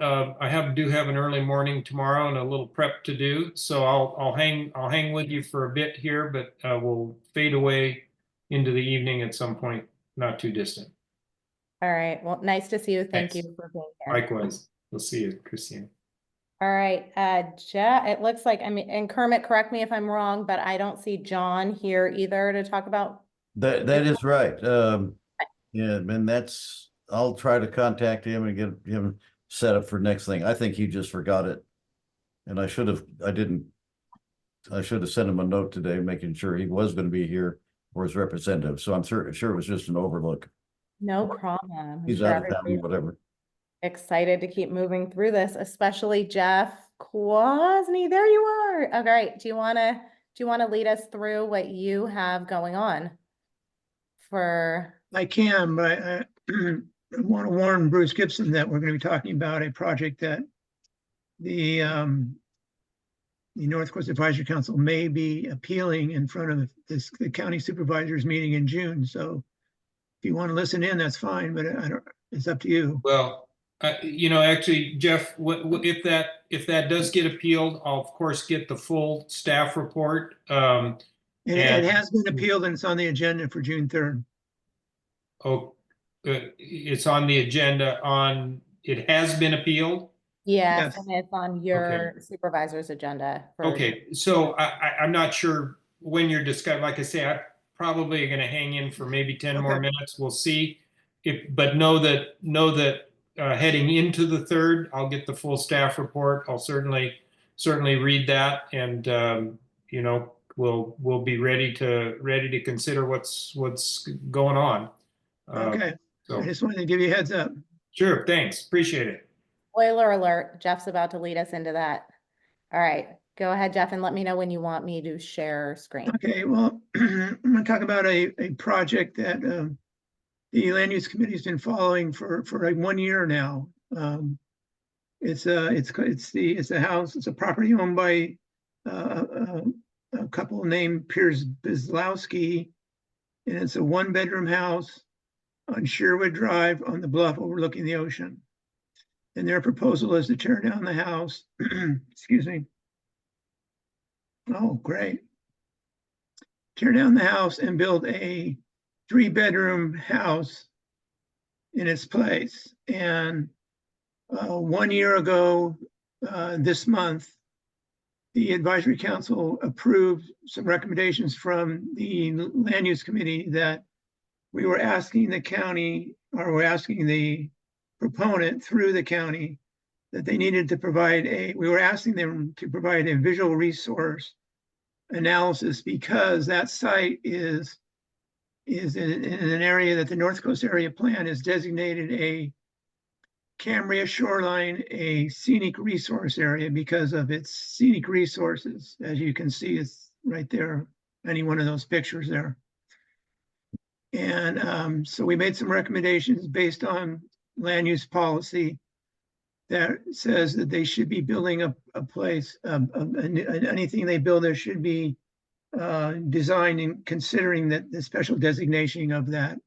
I do have an early morning tomorrow and a little prep to do, so I'll hang with you for a bit here, but we'll fade away into the evening at some point, not too distant. All right. Well, nice to see you. Thank Thanks. you for being here. Likewise. We'll see you, Christine. All right, Jeff, it looks like, and Kermit, correct me if I'm wrong, but I don't see John here either to talk about. That is right. Yeah, and I'll try to contact him and get him set up for next thing. I think he just forgot it. And I should have sent him a note today, making sure he was going to be here or his representative. So I'm sure it was just an overlook. No problem. He's out of town, whatever. Excited to keep moving through this, especially Jeff Kwasny. There you are. All right. Do you want to lead us through what you have going on for? I can, but I want to warn Bruce Gibson that we're going to be talking about a project that the North Coast Advisory Council may be appealing in front of the county supervisors meeting in June. So if you want to listen in, that's fine, but it's up to you. Well, actually, Jeff, if that does get appealed, I'll of course get the full staff report. And it has been appealed and it's on the agenda for June 3rd. Oh, it's on the agenda it has been appealed? Yes, and it's on your supervisor's agenda. Okay, so I'm not sure when you're discussing, like I say, I'm probably going to hang in for maybe 10 more minutes. We'll see. But know that heading into the 3rd, I'll get the full staff report. I'll certainly read that, and we'll be ready to consider what's going on. Okay. So I just wanted to give you a heads up. Sure. Thanks. Appreciate it. Spoiler alert, Jeff's about to lead us into that. All right, go ahead, Jeff, and let me know when you want me to share screen. Okay, well, I'm going to talk about a project that the the land use committee's been following for like 1 year now. It's a house, it's a property owned by a couple named Piers Bizlowski, and it's a 1-bedroom house on Sherwood Drive on the bluff overlooking the ocean. And their proposal is to tear down the house. Excuse me. Oh, great. Tear down the house and build a 3-bedroom house in its place. And 1 year ago, this month, the advisory council approved some recommendations from the land use committee that we were asking the county, or we're asking the proponent through the county, that they needed to provide we were asking them to provide a visual resource analysis, because that site is in an area that the North Coast Area Plan has designated a Cambria shoreline, a scenic resource area, because of its scenic resources. As you can see, it's right there, any one of those pictures there. And so we made some recommendations based on land use policy that says that they should be building a place, anything they build there should be designed in considering that the special designation of that,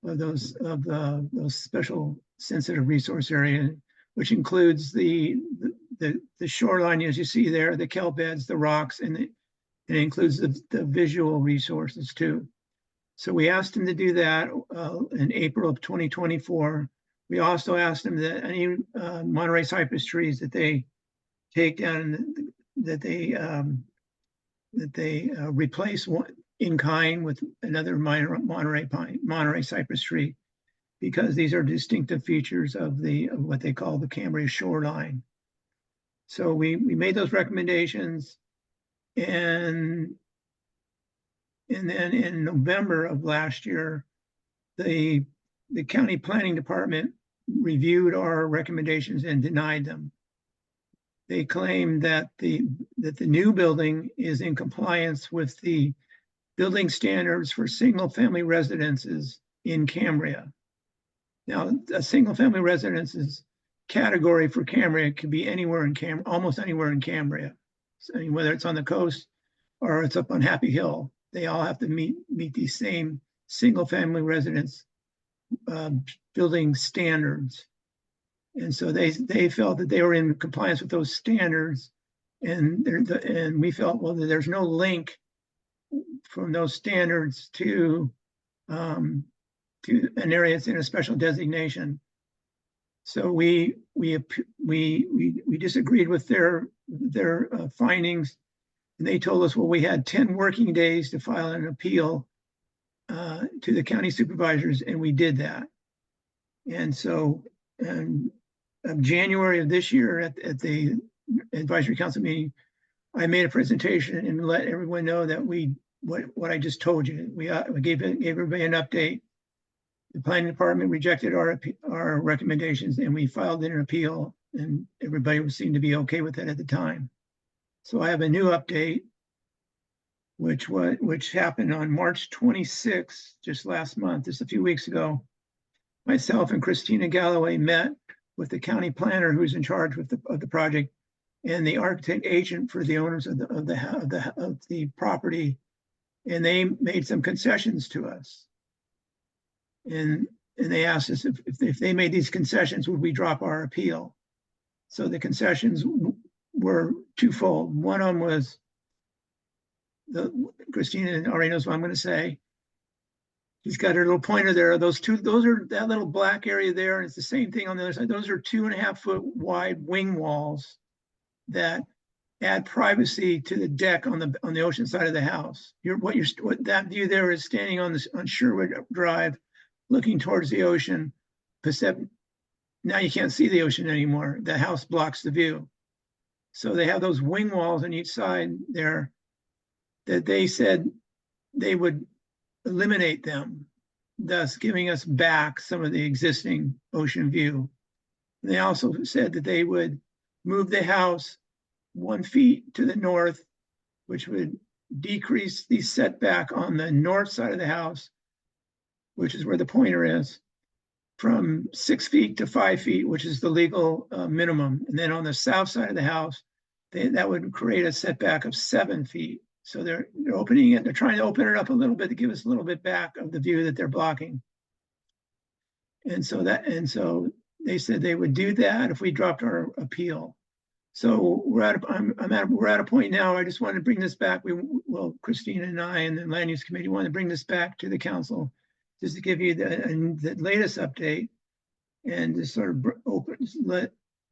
of those special sensitive resource area, which includes the shoreline, as you see there, the kelp beds, the rocks, and it includes the visual resources too. So we asked them to do that in April of 2024. We also asked them that any Monterey cypress trees that they take down, that they replace one in kind with another Monterey cypress tree, because these are distinctive features of what they call the Cambria shoreline. So we made those recommendations, and then in November of last year, the county planning department reviewed our recommendations and denied them. They claimed that the new building is in compliance with the building standards for single-family residences in Cambria. Now, a single-family residences category for Cambria could be anywhere in Cambria, almost anywhere in Cambria, so whether it's on the coast or it's up on Happy Hill. They all have to meet these same single-family residence building standards. And so they felt that they were in compliance with those standards, and we felt, well, there's no link from those standards to an area that's in a special designation. So we disagreed with their findings, and they told us, well, we had 10 working days to file an appeal to the county supervisors, and we did that. And so in January of this year at the advisory council meeting, I made a presentation and let everyone know that what I just told you. We gave everybody an update. The planning department rejected our recommendations, and we filed an appeal, and everybody seemed to be okay with it at the time. So I have a new update, which happened on March 26th, just last month, just a few weeks ago. Myself and Christina Galloway met with the county planner who's in charge of the project, and the architect agent for the owners of the property, and they made some concessions to us. And they asked us if they made these concessions, would we drop our appeal? So the concessions were twofold. One of them was, Christina already knows what I'm going to say. He's got her little pointer there. Those are that little black area there, and it's the same thing on the other side. Those are 2.5 foot wide wing walls that add privacy to the deck on the ocean side of the house. What that view there is standing on Sherwood Drive, looking towards the ocean. Now you can't see the ocean anymore. The house blocks the view. So they have those wing walls on each side there that they said they would eliminate them, thus giving us back some of the existing ocean view. They also said that they would move the house 1 feet to the north, which would decrease the setback on the north side of the house, which is where the pointer is, from 6 feet to 5 feet, which is the legal minimum. And then on the south side of the house, that would create a setback of 7 feet. So they're opening it, they're trying to open it up a little bit to give us a little bit back of the view that they're blocking. And so they said they would do that if we dropped our appeal. So we're at a point now. I just want to bring this back. Christina and I and the Land Use Committee want to bring this back to the council just to give you the latest update and to sort of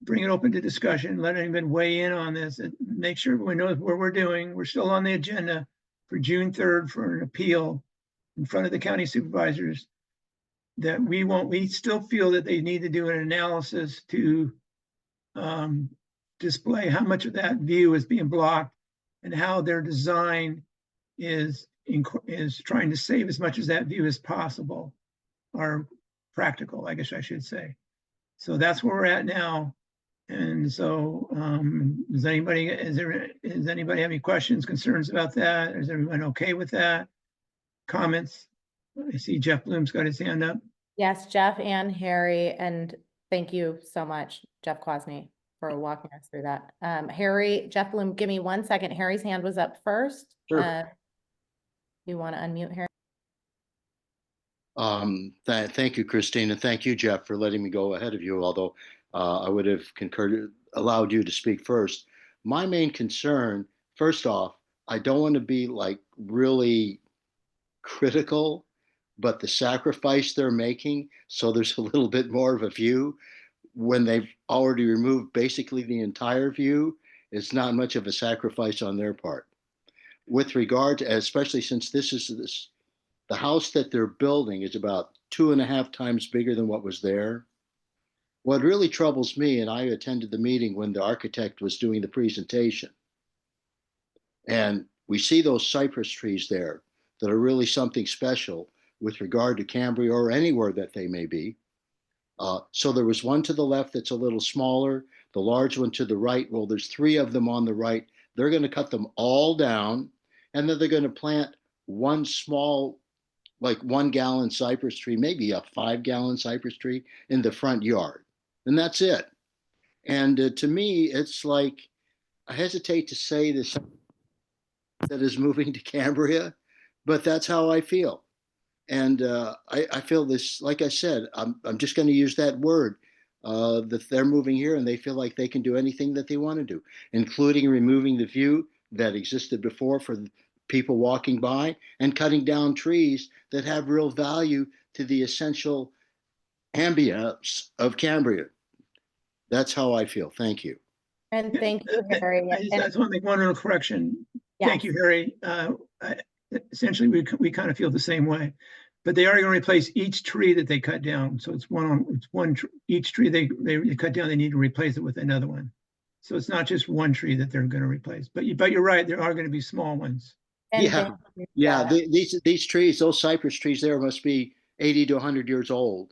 bring it open to discussion, let anybody weigh in on this and make sure everyone knows what we're doing. We're still on the agenda for June 3rd for an appeal in front of the county supervisors that we still feel that they need to do an analysis to display how much of that view is being blocked and how their design is trying to save as much of that view as possible, or practical, I guess I should say. So that's where we're at now. And so does anybody have any questions, concerns about that? Is everyone okay with that? Comments? I see Jeff Bloom's got his hand up. Yes, Jeff and Harry, and thank you so much, Jeff Kwasny, for walking us through that. Jeff Bloom, give me 1 second. Harry's hand was up first. Sure. You want to unmute Harry? Thank you, Christine, and thank you, Jeff, for letting me go ahead of you, although I would have allowed you to speak first. My main concern, first off, I don't want to be like really critical, but the sacrifice they're making, so there's a little bit more of a view when they've already removed basically the entire view, it's not much of a sacrifice on their part. With regard to, especially since the house that they're building is about 2.5 times bigger than what was there. What really troubles me, and I attended the meeting when the architect was doing the presentation, and we see those cypress trees there that are really something special with regard to Cambria or anywhere that they may be. So there was one to the left that's a little smaller, the large one to the right. Well, there's 3 of them on the right. They're going to cut them all down, and then they're going to plant one small, like 1 gallon cypress tree, maybe a 5 gallon cypress tree in the front yard. And that's it. And to me, it's like, I hesitate to say this that is moving to Cambria, but that's how I feel. And I feel this, like I said, I'm just going to use that word, that they're moving here and they feel like they can do anything that they want to do, including removing the view that existed before for people walking by and cutting down trees that have real value to the essential ambience of Cambria. That's how I feel. Thank you. And thank you, Harry. I just want to make one little correction. Yes. Thank you, Harry. Essentially, we kind of feel the same way, but they are going to replace each tree that they cut down. So it's each tree they cut down, they need to replace it with another one. So it's not just one tree that they're going to replace. But you're right, there are going to be small ones. And Yeah. These trees, those cypress trees there must be 80 to 100 years old.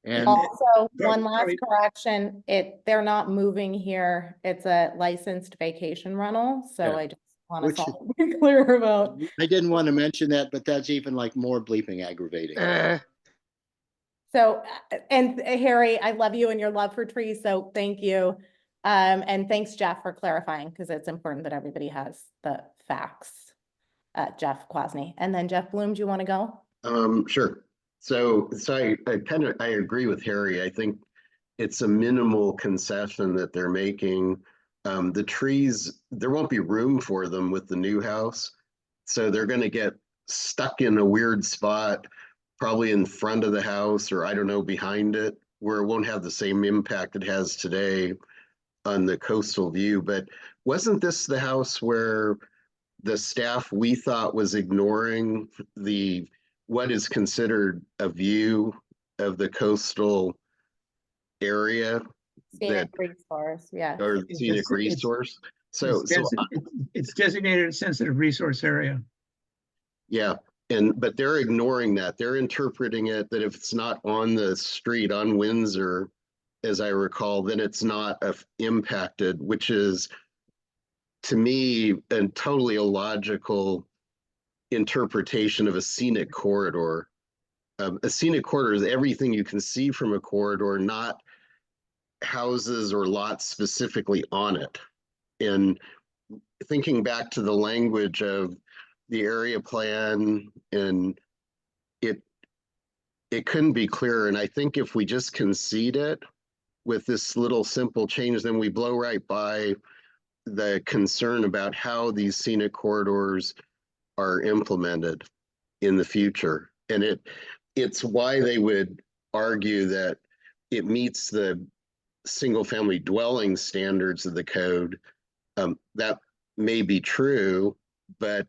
And also, one last correction, they're not moving here. It's a licensed vacation rental. So Yeah. I just want us all to be clear about. I didn't want to mention that, but that's even like more bleeping aggravating. So, and Harry, I love you and your love for trees. So thank you. And thanks, Jeff, for clarifying, because it's important that everybody has the facts. Jeff Kwasny. And then Jeff Bloom, do you want to go? Sure. So I agree with Harry. I think it's a minimal concession that they're making. The trees, there won't be room for them with the new house. So they're going to get stuck in a weird spot, probably in front of the house, or I don't know, behind it, where it won't have the same impact it has today on the coastal view. But wasn't this the house where the staff, we thought, was ignoring what is considered a view of the coastal area? Scenic resource, yeah. Or scenic resource. It's designated a sensitive resource area. Yeah, but they're ignoring that. They're interpreting it that if it's not on the street on Windsor, as I recall, then it's not impacted, which is, to me, a totally illogical interpretation of a scenic corridor. A scenic corridor is everything you can see from a corridor, not houses or lots specifically on it. And thinking back to the language of the area plan, and it couldn't be clearer. And I think if we just concede it with this little simple change, then we blow right by the concern about how these scenic corridors are implemented in the future. And it's why they would argue that it meets the single family dwelling standards of the code. That may be true, but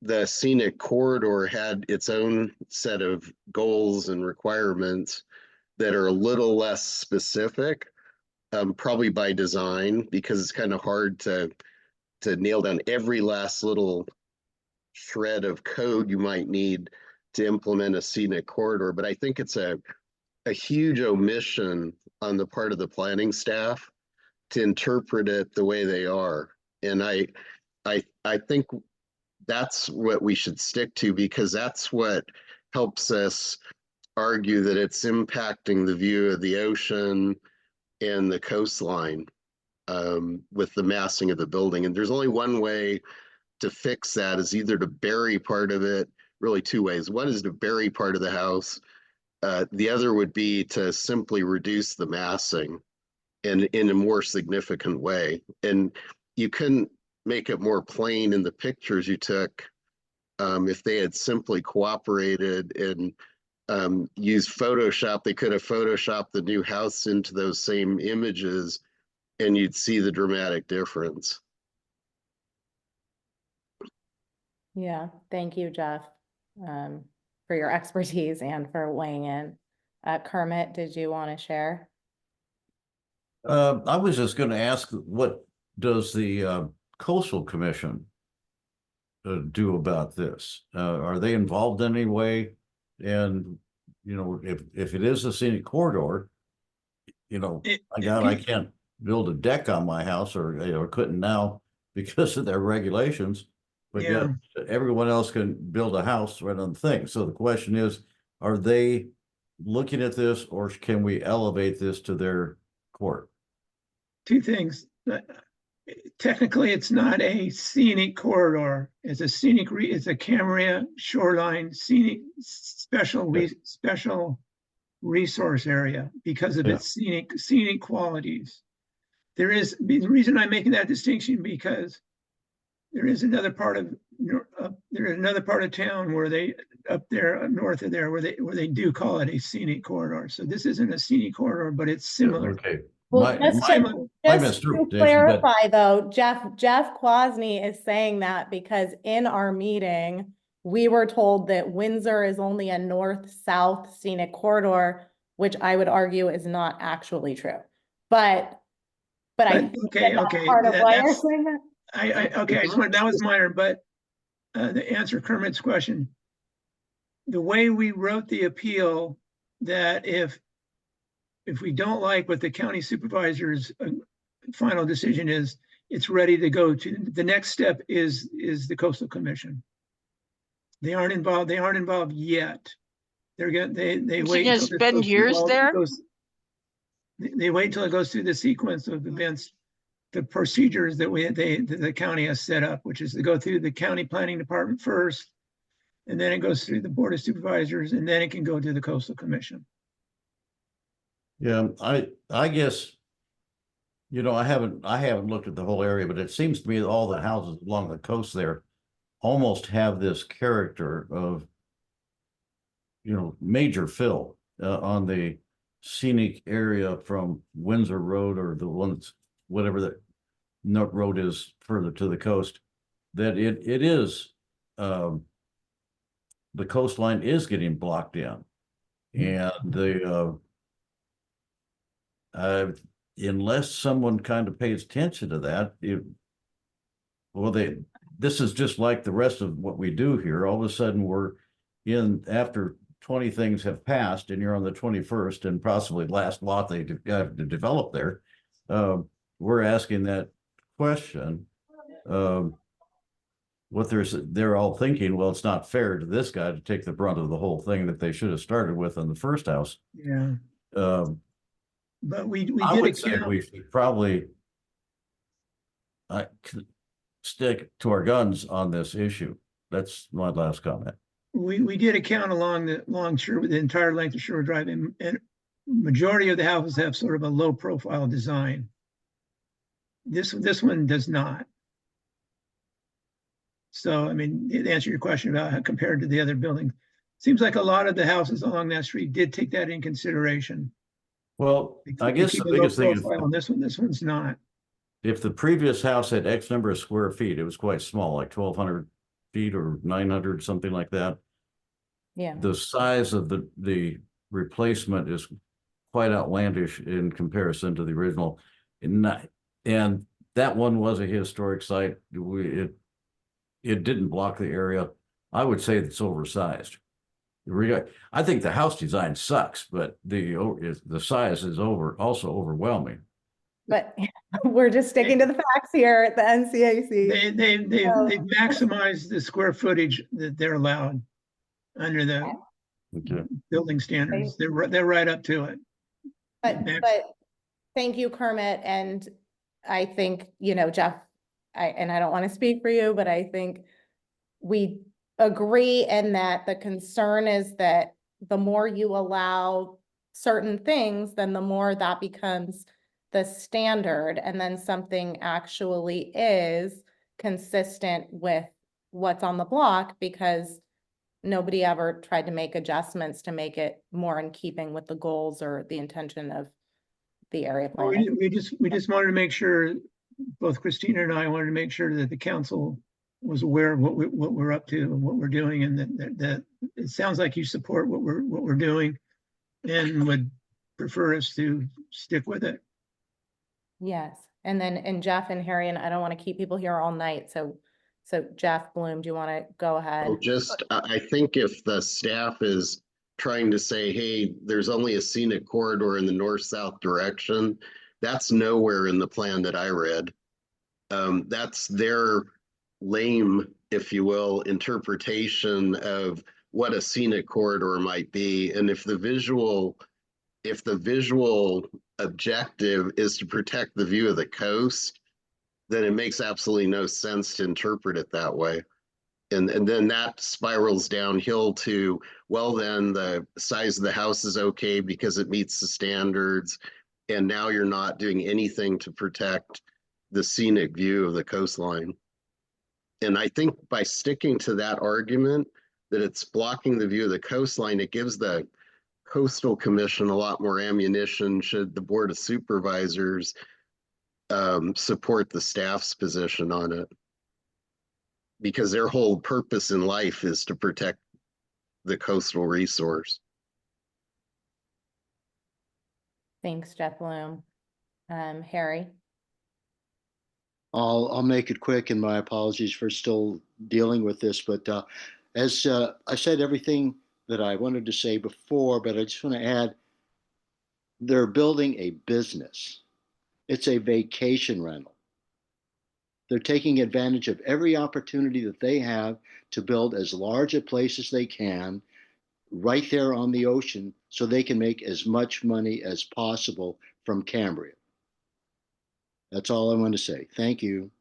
the scenic corridor had its own set of goals and requirements that are a little less specific, probably by design, because it's kind of hard to nail down every last little shred of code you might need to implement a scenic corridor. But I think it's a huge omission on the part of the planning staff to interpret it the way they are. And I think that's what we should stick to, because that's what helps us argue that it's impacting the view of the ocean and the coastline with the massing of the building. And there's only one way to fix that, is either to bury part of it, really two ways. One is to bury part of the house. The other would be to simply reduce the massing in a more significant way. And you couldn't make it more plain in the pictures you took if they had simply cooperated and used Photoshop. They could have Photoshopped the new house into those same images, and you'd see the dramatic difference. Yeah, thank you, Jeff, for your expertise and for weighing in. Kermit, did you want to share? I was just going to ask, what does the Coastal Commission do about this? Are they involved in any way? And, you know, if it is a scenic corridor, you know, I can't build a deck on my house, or couldn't now because of their regulations, but yet everyone else can build a house right on the thing. So the question is, are they looking at this, or can we elevate this to their court? Two things. Technically, it's not a scenic corridor. It's a scenic, it's a Camarillo shoreline scenic special resource area because of its scenic qualities. The reason I'm making that distinction, because there is another part of town where they, up there north of there, where they do call it a scenic corridor. So this isn't a scenic corridor, but it's similar. Okay. Well, just to clarify though, Jeff Kwasny is saying that because in our meeting, we were told that Windsor is only a north-south scenic corridor, which I would argue is not actually true. But I think okay. Part of why you're saying that. Okay, I just wanted, that was minor, but to answer Kermit's question, the way we wrote the appeal, that if we don't like what the county supervisor's final decision is, it's ready to go to the next step is the Coastal Commission. They aren't involved yet. They wait. You spend years there. They wait until it goes through the sequence of events, the procedures that the county has set up, which is to go through the county planning department first, and then it goes through the Board of Supervisors, and then it can go to the Coastal Commission. Yeah, I guess, you know, I haven't looked at the whole area, but it seems to me that all the houses along the coast there almost have this character of, you know, major fill on the scenic area from Windsor Road, or the one that's whatever that road is further to the coast, that it is the coastline is getting blocked in, and the unless someone kind of pays attention to that, this is just like the rest of what we do here. All of a sudden we're in after 20 things have passed and you're on the 21st and possibly last lot they have to develop there. We're asking that question. Well, what they're all thinking, well, it's not fair to this guy to take the brunt of the whole thing that they should have started with on the first house. Yeah, but we I did would say account. we should probably stick to our guns on this issue. That's my last comment. We did account along Sherwood, the entire length of Sherwood Drive, and majority of the houses have sort of a low profile design. This one does not. So, I mean, to answer your question about how compared to the other building, seems like a lot of the houses along that street did take that in consideration. Well, I They guess keep the a low biggest thing is profile on this one's not. if the previous house had X number of square feet, it was quite small, like 1,200 feet or 900, something like that. Yeah. The size of the replacement is quite outlandish in comparison to the original. And that one was a historic site. It didn't block the area. I would say it's oversized. I think the house design sucks, but the size is also overwhelming. But we're just sticking to the facts here at the NCAC. They've maximized the square footage that they're allowed under the building standards. They're right up to it. But thank you, Kermit. And I think, Jeff, and I don't want to speak for you, but I think we agree in that the concern is that the more you allow certain things, then the more that becomes the standard, and then something actually is consistent with what's on the block, because nobody ever tried to make adjustments to make it more in keeping with the goals or the intention of the area plan. We just wanted to make sure, both Christina and I wanted to make sure that the council was aware of what we're up to and what we're doing, and that it sounds like you support what we're doing and would prefer us to stick with it. Yes, and Jeff and Harry, and I don't want to keep people here all night, so Jeff Bloom, do you want to go ahead? I think if the staff is trying to say, hey, there's only a scenic corridor in the north-south direction, that's nowhere in the plan that I read. That's their lame, if you will, interpretation of what a scenic corridor might be. And if the visual objective is to protect the view of the coast, then it makes absolutely no sense to interpret it that way. And then that spirals downhill to, well, then the size of the house is okay because it meets the standards. And now you're not doing anything to protect the scenic view of the coastline. And I think by sticking to that argument that it's blocking the view of the coastline, it gives the Coastal Commission a lot more ammunition should the Board of Supervisors support the staff's position on it. Because their whole purpose in life is to protect the coastal resource. Thanks, Jeff Bloom. Harry? I'll make it quick, and my apologies for still dealing with this, but as I said everything that I wanted to say before, but I just want to add, they're building a business. It's a vacation rental. They're taking advantage of every opportunity that they have to build as large a place as they can right there on the ocean so they can make as much money as possible from Cambria. That's all I want to say. Thank you.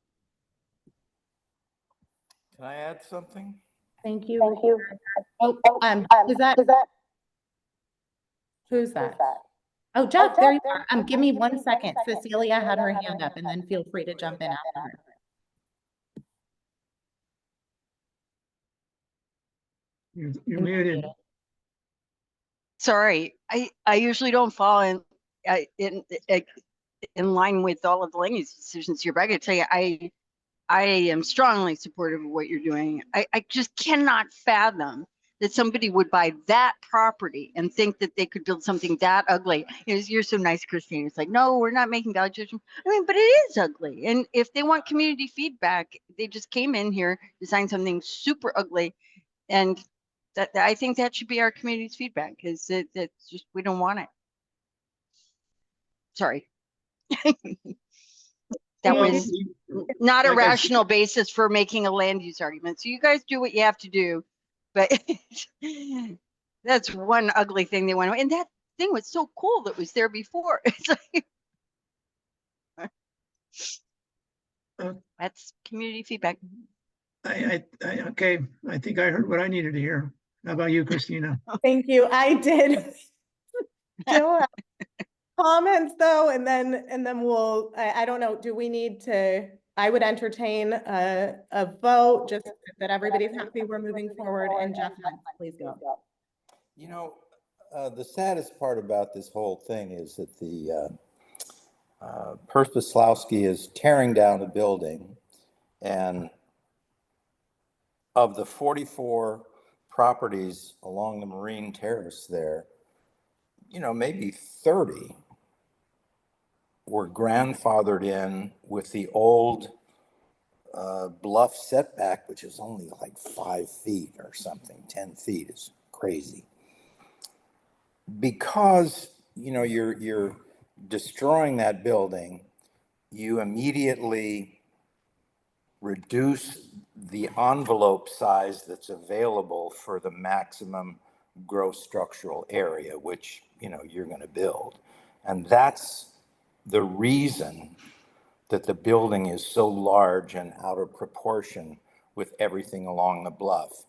Can I add something? Thank you. Oh, who's that? Oh, Jeff, there you are. Give me 1 second. Cecilia had her hand up, and then feel free to jump in after her. You're muted. Sorry, I usually don't fall in line with all of the land use decisions here, but I gotta tell you, I am strongly supportive of what you're doing. I just cannot fathom that somebody would buy that property and think that they could build something that ugly. You're so nice, Christine. It's like, no, we're not making value judgment. I mean, but it is ugly. And if they want community feedback, they just came in here, designed something super ugly. And that I think that should be our community's feedback, is that's just, we don't want it. Sorry. That Well, was not a like I said- rational basis for making a land use argument. So you guys do what you have to do, but that's one ugly thing they went. And that thing was so cool that was there before. It's like, that's community feedback. Okay, I think I heard what I needed to hear. How about you, Christina? Thank you. I did. Still have comments though, and then we'll, I don't know, do we need to, I would entertain a vote, just that everybody's happy we're moving forward, and Jeff, please go. You know, the saddest part about this whole thing is that the Perspislawski is tearing down a building, and of the 44 properties along the Marine Terrace there, you know, maybe 30 were grandfathered in with the old bluff setback, which is only like 5 feet or something. 10 feet is crazy. Because, you know, you're destroying that building, you immediately reduce the envelope size that's available for the maximum gross structural area, which, you know, you're going to build. And that's the reason that the building is so large and out of proportion with everything along the bluff.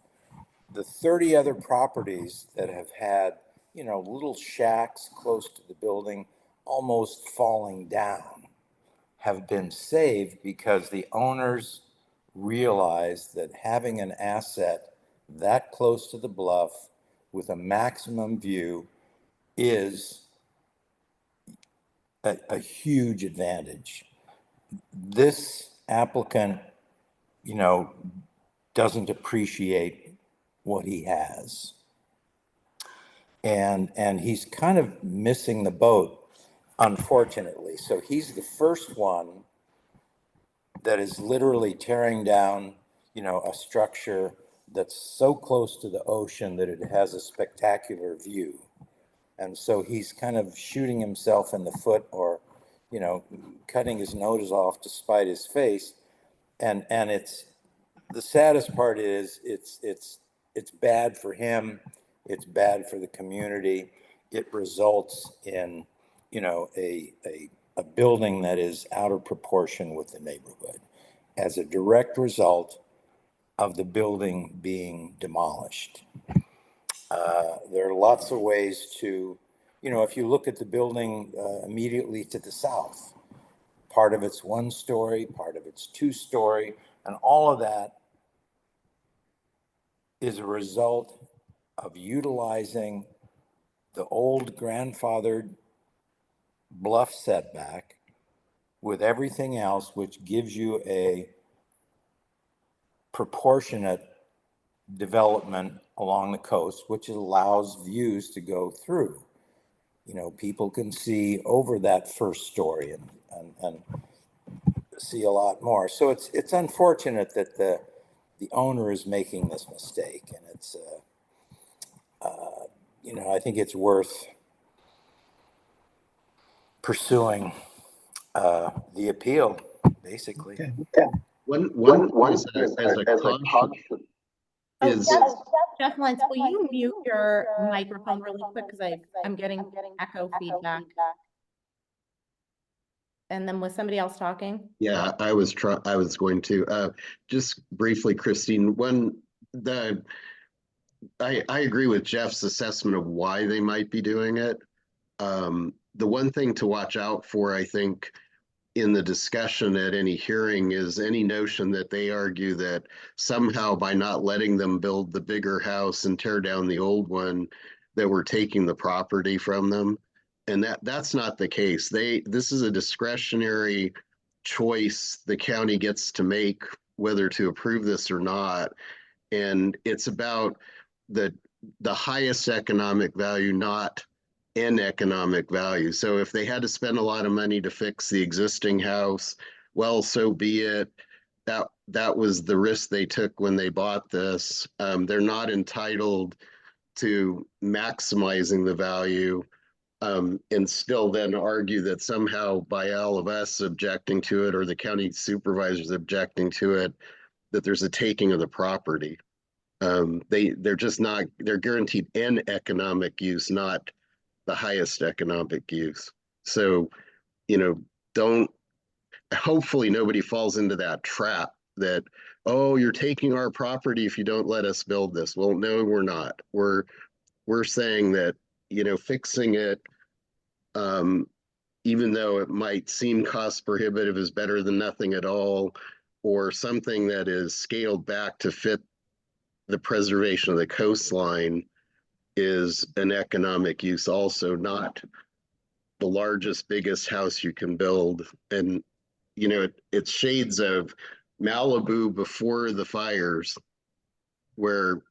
The 30 other properties that have had, you know, little shacks close to the building almost falling down have been saved because the owners realized that having an asset that close to the bluff with a maximum view is a huge advantage. This applicant, you know, doesn't appreciate what he has. And he's kind of missing the boat, unfortunately. So he's the first one that is literally tearing down, you know, a structure that's so close to the ocean that it has a spectacular view. And so he's kind of shooting himself in the foot, or, you know, cutting his nose off to spite his face. And it's, the saddest part is it's bad for him. It's bad for the community. It results in, you know, a building that is out of proportion with the neighborhood as a direct result of the building being demolished. There are lots of ways to, you know, if you look at the building immediately to the south, part of it's 1 story, part of it's 2 story, and all of that is a result of utilizing the old grandfathered bluff setback with everything else, which gives you a proportionate development along the coast, which allows views to go through. You know, people can see over that 1st story and see a lot more. So it's unfortunate that the owner is making this mistake, and it's you know, I think it's worth pursuing the appeal, basically. Okay. One as a caution is Jeff Lentz, will you mute your microphone really quick, because I'm getting echo feedback. And then was somebody else talking? yeah, I was going to just briefly, Christine, I agree with Jeff's assessment of why they might be doing it. The one thing to watch out for, I think, in the discussion at any hearing is any notion that they argue that somehow by not letting them build the bigger house and tear down the old one, that we're taking the property from them. And that's not the case. This is a discretionary choice the county gets to make whether to approve this or not. And it's about the highest economic value, not in economic value. So if they had to spend a lot of money to fix the existing house, well, so be it. That was the risk they took when they bought this. They're not entitled to maximizing the value. and still then argue that somehow by all of us objecting to it or the county supervisors objecting to it, that there's a taking of the property. They're just not, they're guaranteed an economic use, not the highest economic use. So, you know, hopefully nobody falls into that trap that, oh, you're taking our property if you don't let us build this. Well, no, we're not. We're saying that, you know, fixing it, even though it might seem cost prohibitive, is better than nothing at all, or something that is scaled back to fit the preservation of the coastline is an economic use also, not the largest, biggest house you can build. And, you know, it's shades of Malibu before the fires, where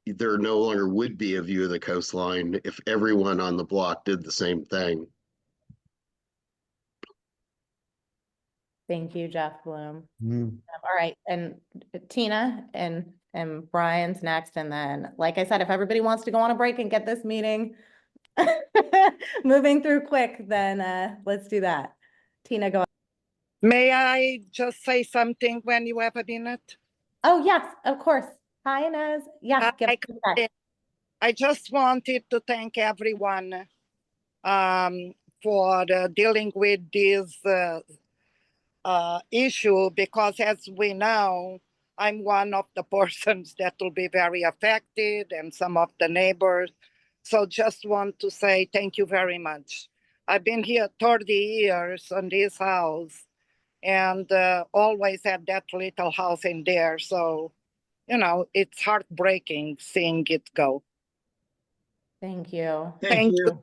there no longer would be a view of the coastline if everyone on the block did the same thing. Thank you, Jeff Bloom. Mm. All right, and Tina and Brian's next, and then, like I said, if everybody wants to go on a break and get this meeting moving through quick, then let's do that. Tina, go. May I just say something when you have a minute? Oh, yes, of course. Hi, Inez. Yeah, give feedback. I just wanted to thank everyone for dealing with this issue, because as we know, I'm one of the persons that will be very affected, and some of the neighbors. So just want to say thank you very much. I've been here 30 years on this house, and always had that little house in there. So, you know, it's heartbreaking seeing it go. Thank you. Thank you.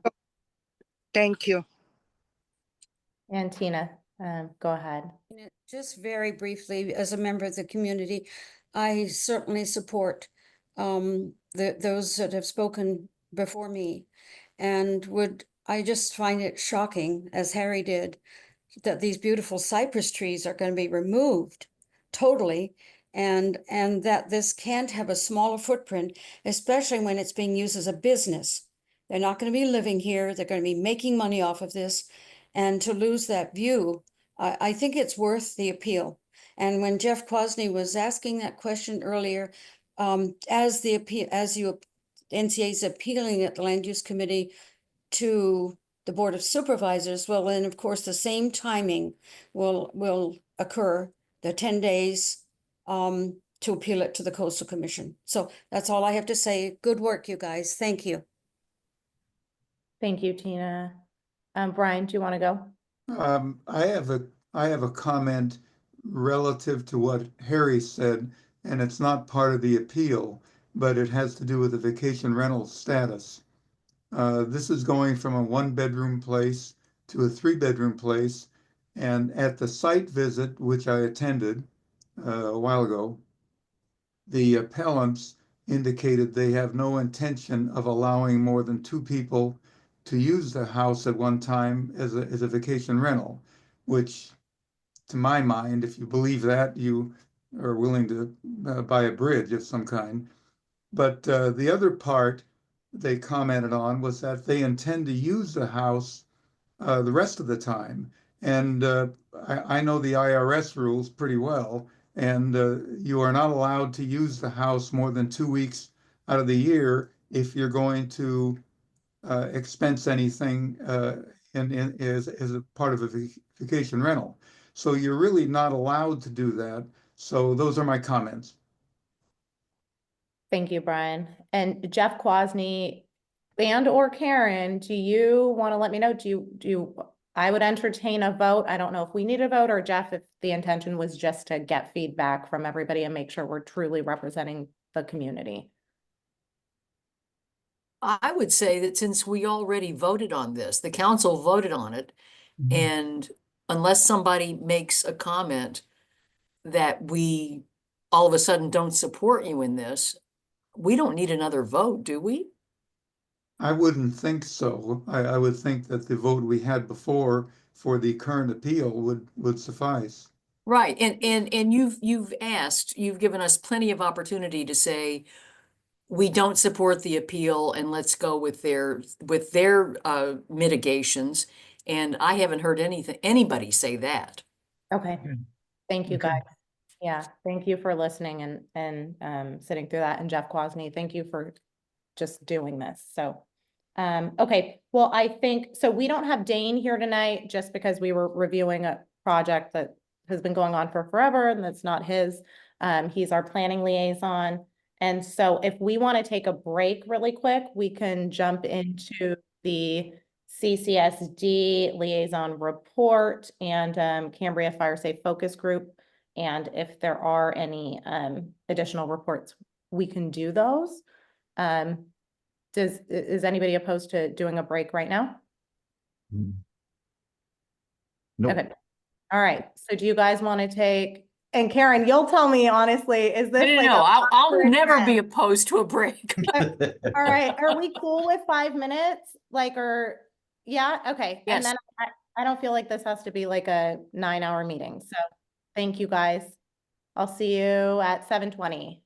Thank you. And Tina, go ahead. Just very briefly, as a member of the community, I certainly support those that have spoken before me, and I just find it shocking, as Harry did, that these beautiful cypress trees are going to be removed totally, and that this can't have a smaller footprint, especially when it's being used as a business. They're not going to be living here. They're going to be making money off of this, and to lose that view, I think it's worth the appeal. And when Jeff Kwasny was asking that question earlier, as NCA is appealing at the Land Use Committee to the Board of Supervisors, well, then of course the same timing will occur, the 10 days to appeal it to the Coastal Commission. So that's all I have to say. Good work, you guys. Thank you. Thank you, Tina. Brian, do you want to go? I have a comment relative to what Harry said, and it's not part of the appeal, but it has to do with the vacation rental status. This is going from a 1-bedroom place to a 3-bedroom place, and at the site visit, which I attended a while ago, the appellants indicated they have no intention of allowing more than 2 people to use the house at one time as a vacation rental, which, to my mind, if you believe that, you are willing to buy a bridge of some kind. But the other part they commented on was that they intend to use the house the rest of the time. And I know the IRS rules pretty well, and you are not allowed to use the house more than 2 weeks out of the year if you're going to expense anything as a part of a vacation rental. So you're really not allowed to do that. So those are my comments. Thank you, Brian. And Jeff Kwasny and or Karen, do you want to let me know? I would entertain a vote. I don't know if we need a vote, or Jeff, if the intention was just to get feedback from everybody and make sure we're truly representing the community. I would say that since we already voted on this, the council voted on it, and unless somebody makes a comment that we all of a sudden don't support you in this, we don't need another vote, do we? I wouldn't think so. I would think that the vote we had before for the current appeal would suffice. Right, and you've given us plenty of opportunity to say, we don't support the appeal and let's go with their mitigations. And I haven't heard anybody say that. Okay, thank you Okay. guys. Yeah, thank you for listening and sitting through that. And Jeff Quasney, thank you for just doing this. So, okay, well, I think, so we don't have Dane here tonight just because we were reviewing a project that has been going on for forever and that's not his. He's our planning liaison. And so if we want to take a break really quick, we can jump into the CCSD liaison report and Cambria Fire Safe Focus Group. And if there are any additional reports, we can do those. Is anybody opposed to doing a break right now? Nope. Okay. All right. So do you guys want to take, and Karen, you'll tell me honestly, is this like No, a I'll never event? be opposed to a break. All right. Are we cool with 5 minutes? Like, or, yeah, okay. And Yes. then I don't feel like this has to be like a 9-hour meeting. So thank you guys. I'll see you at 7:20.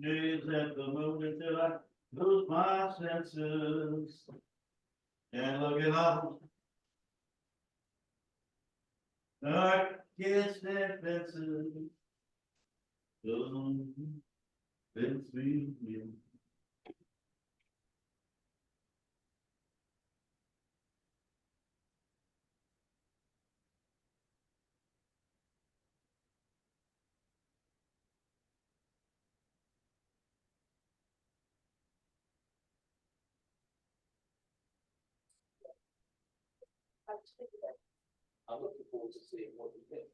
Days at the moon until I lose my senses. And looking up, I can't stand fences. Fence me. I'm looking forward to seeing what you think.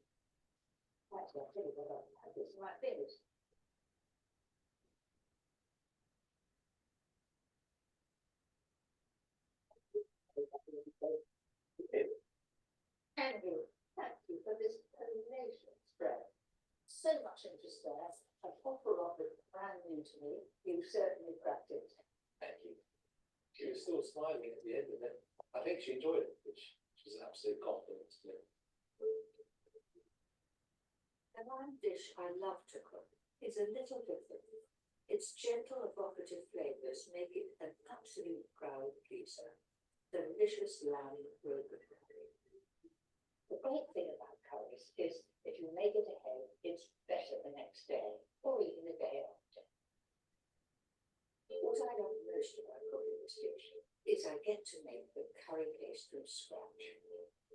Andrew, thank you for this donation spread. So much interest there. An awful lot of brand new to me. You certainly cracked it. Thank you. She was still smiling at the end of it. I think she enjoyed it, which was an absolute compliment to me. The one dish I love to cook is a little different. Its gentle, evocative flavors make it an absolute crowd pleaser. Delicious lamb rogan curry. The great thing about curries is if you make it ahead, it's better the next day or even the day after. What I love most about cooking this dish is I get to make the curry paste from scratch.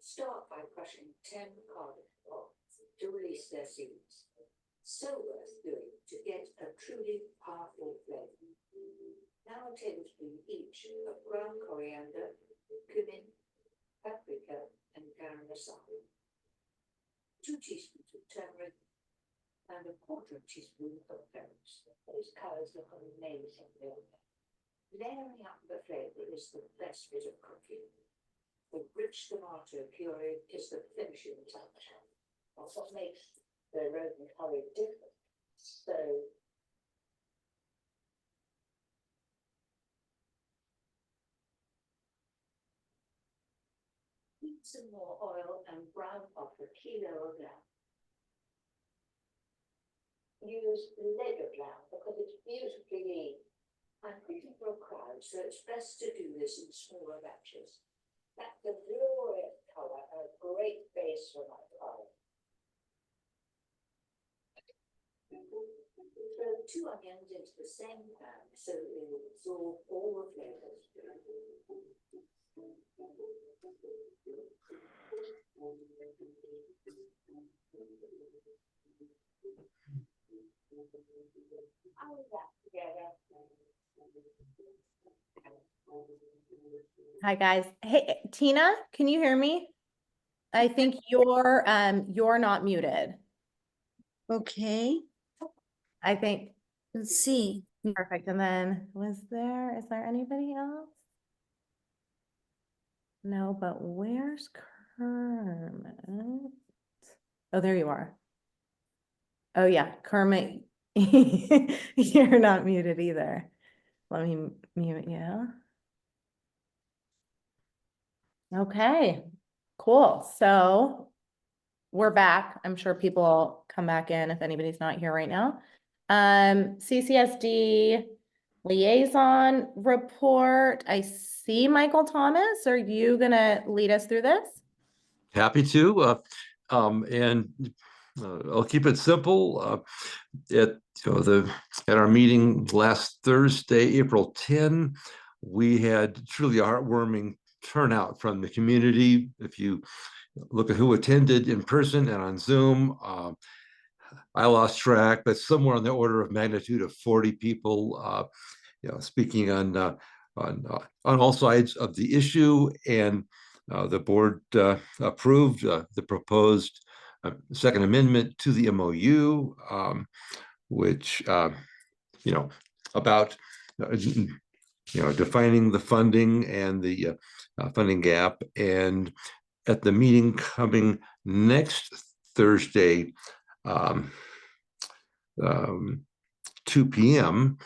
Start by crushing 10 garlic cloves to release their seeds. So worth doing to get a truly powerful flavor. Now a tablespoon each of ground coriander, cumin, paprika, and garam masala. 2 teaspoons of turmeric, and a quarter teaspoon of currants. Those colours look amazing, don't they? Layering up the flavour is the best bit of cooking. The rich tomato puree is the finishing touch. That's what makes the Roman curry different. So heat some more oil and brown off a kilo of lamb. Use leg of lamb because it's beautifully lean. I'm cooking for a crowd, so it's best to do this in smaller batches. That's a glorious colour and a great base for my pie. Throw 2 onions into the same pan so that they will absorb all the flavours. Hi, guys. Hey, Tina, can you hear me? I think you're not muted. Okay, I think, let's see. perfect. And then is there anybody else? No, but where's Kermit? Oh, there you are. Oh yeah, Kermit, you're not muted either. Let me mute you. Okay, cool. So we're back. I'm sure people will come back in if anybody's not here right now. CCSD liaison report. I see Michael Thomas. Are you gonna lead us through this? Happy to, I'll keep it simple. At our meeting last Thursday, April 10, we had truly a heartwarming turnout from the community. If you look at who attended in person and on Zoom, I lost track, but somewhere on the order of magnitude of 40 people, speaking on all sides of the issue, and the board approved the proposed second amendment to the MOU, which about defining the funding and the funding gap. And at the meeting coming next Thursday, 2 p.m.,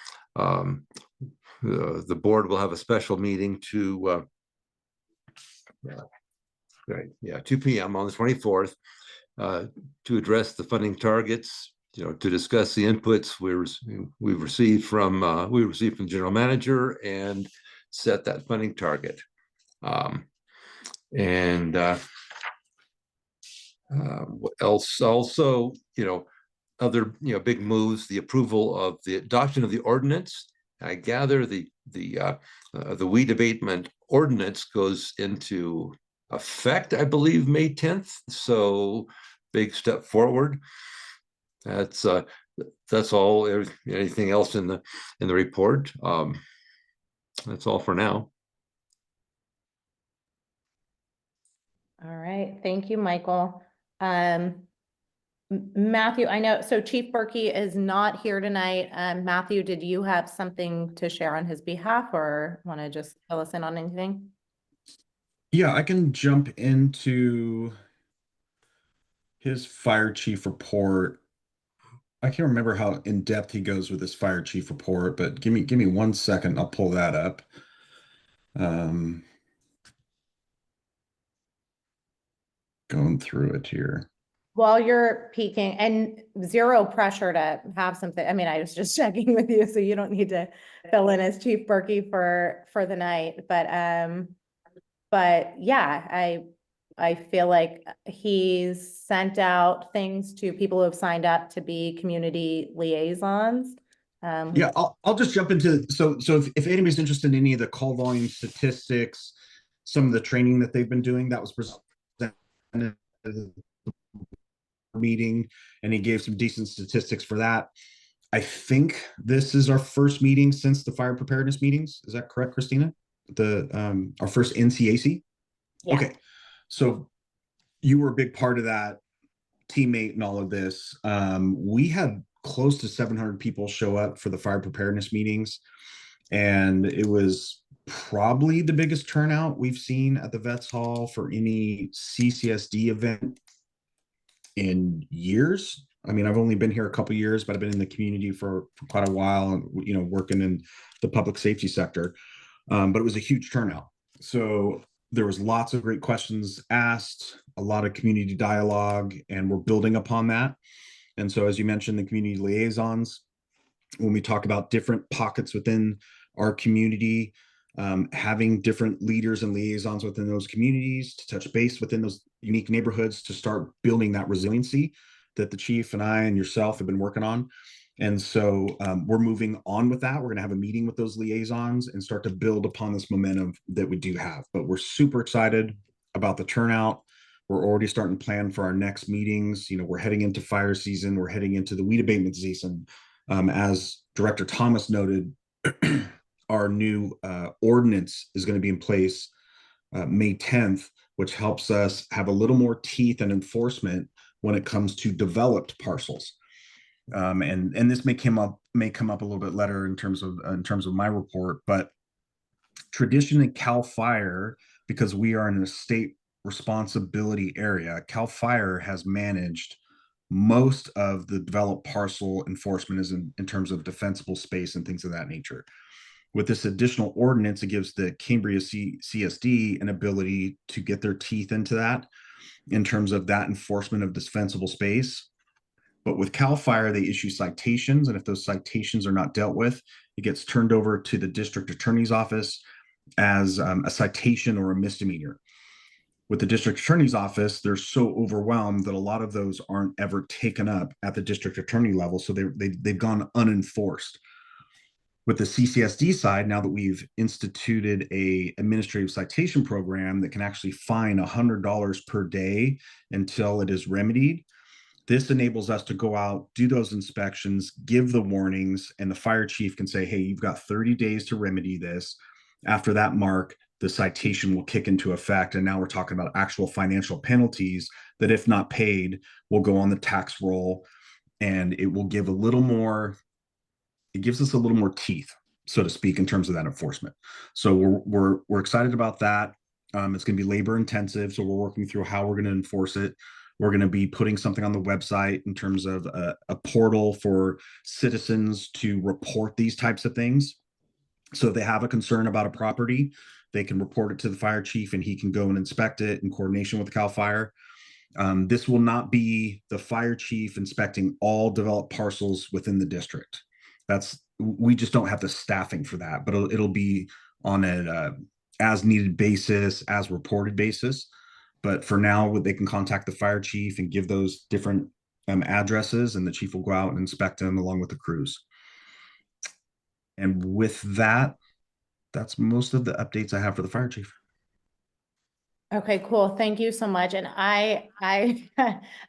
the board will have a special meeting to 2 p.m. on the 24th to address the funding targets, to discuss the inputs we've received from the general manager and set that funding target. What else? Also, other big moves: the approval of the adoption of the ordinance. I gather the weed abatement ordinance goes into effect, I believe, May 10th. So big step forward. That's all. Anything else in the report? That's all for now. All right, thank you, Michael. Matthew, I know, so Chief Berkey is not here tonight. Matthew, did you have something to share on his behalf, or want to just fill us in on anything? Yeah, I can jump into his fire chief report. I can't remember how in depth he goes with his fire chief report, but give me 1 second. I'll pull that up. Going through it here. While you're peeking, and zero pressure to have something. I mean, I was just checking with you, so you don't need to fill in as Chief Berkey for the night. But yeah, I feel like he's sent out things to people who have signed up to be community liaisons. Yeah, I'll just jump into, so if anybody's interested in any of the call volume statistics, some of the training that they've been doing, that was presented at the meeting, and he gave some decent statistics for that. I think this is our first meeting since the fire preparedness meetings. Is that correct, Christina? Our first NCAC? Yeah. Okay. So you were a big part of that. teammate in all of this. We had close to 700 people show up for the fire preparedness meetings, and it was probably the biggest turnout we've seen at the Vets Hall for any CCSD event in years. I mean, I've only been here a couple years, but I've been in the community for quite a while, you know, working in the public safety sector. But it was a huge turnout. So there was lots of great questions asked, a lot of community dialogue, and we're building upon that. And so, as you mentioned, the community liaisons, when we talk about different pockets within our community, having different leaders and liaisons within those communities to touch base within those unique neighborhoods to start building that resiliency that the chief and I and yourself have been working on. And so we're moving on with that. We're going to have a meeting with those liaisons and start to build upon this momentum that we do have. But we're super excited about the turnout. We're already starting to plan for our next meetings. You know, we're heading into fire season. We're heading into the weed abatement season. As Director Thomas noted, our new ordinance is going to be in place May 10th, which helps us have a little more teeth and enforcement when it comes to developed parcels. And this may come up a little bit later in terms of my report, but traditionally CAL FIRE, because we are in a state responsibility area, CAL FIRE has managed most of the developed parcel enforcement is in terms of defensible space and things of that nature. With this additional ordinance, it gives the Cambria CSD an ability to get their teeth into that in terms of that enforcement of defensible space. But with CAL FIRE, they issue citations, and if those citations are not dealt with, it gets turned over to the district attorney's office as a citation or a misdemeanor. With the district attorney's office, they're so overwhelmed that a lot of those aren't ever taken up at the district attorney level, so they've gone unenforced. With the CCSD side, now that we've instituted a administrative citation program that can actually fine $100 per day until it is remedied, this enables us to go out, do those inspections, give the warnings, and the fire chief can say, hey, you've got 30 days to remedy this. After that mark, the citation will kick into effect. And now we're talking about actual financial penalties that, if not paid, will go on the tax roll, and it will give a little more. It gives us a little more teeth, so to speak, in terms of that enforcement. So we're excited about that. It's going to be labor intensive, so we're working through how we're going to enforce it. We're going to be putting something on the website in terms of a portal for citizens to report these types of things. So if they have a concern about a property, they can report it to the fire chief, and he can go and inspect it in coordination with CAL FIRE. This will not be the fire chief inspecting all developed parcels within the district. We just don't have the staffing for that, but it'll be on an as needed basis, as reported basis. But for now, they can contact the fire chief and give those different addresses, and the chief will go out and inspect them along with the crews. And with that, that's most of the updates I have for the fire chief. Okay, cool. Thank you so much. And I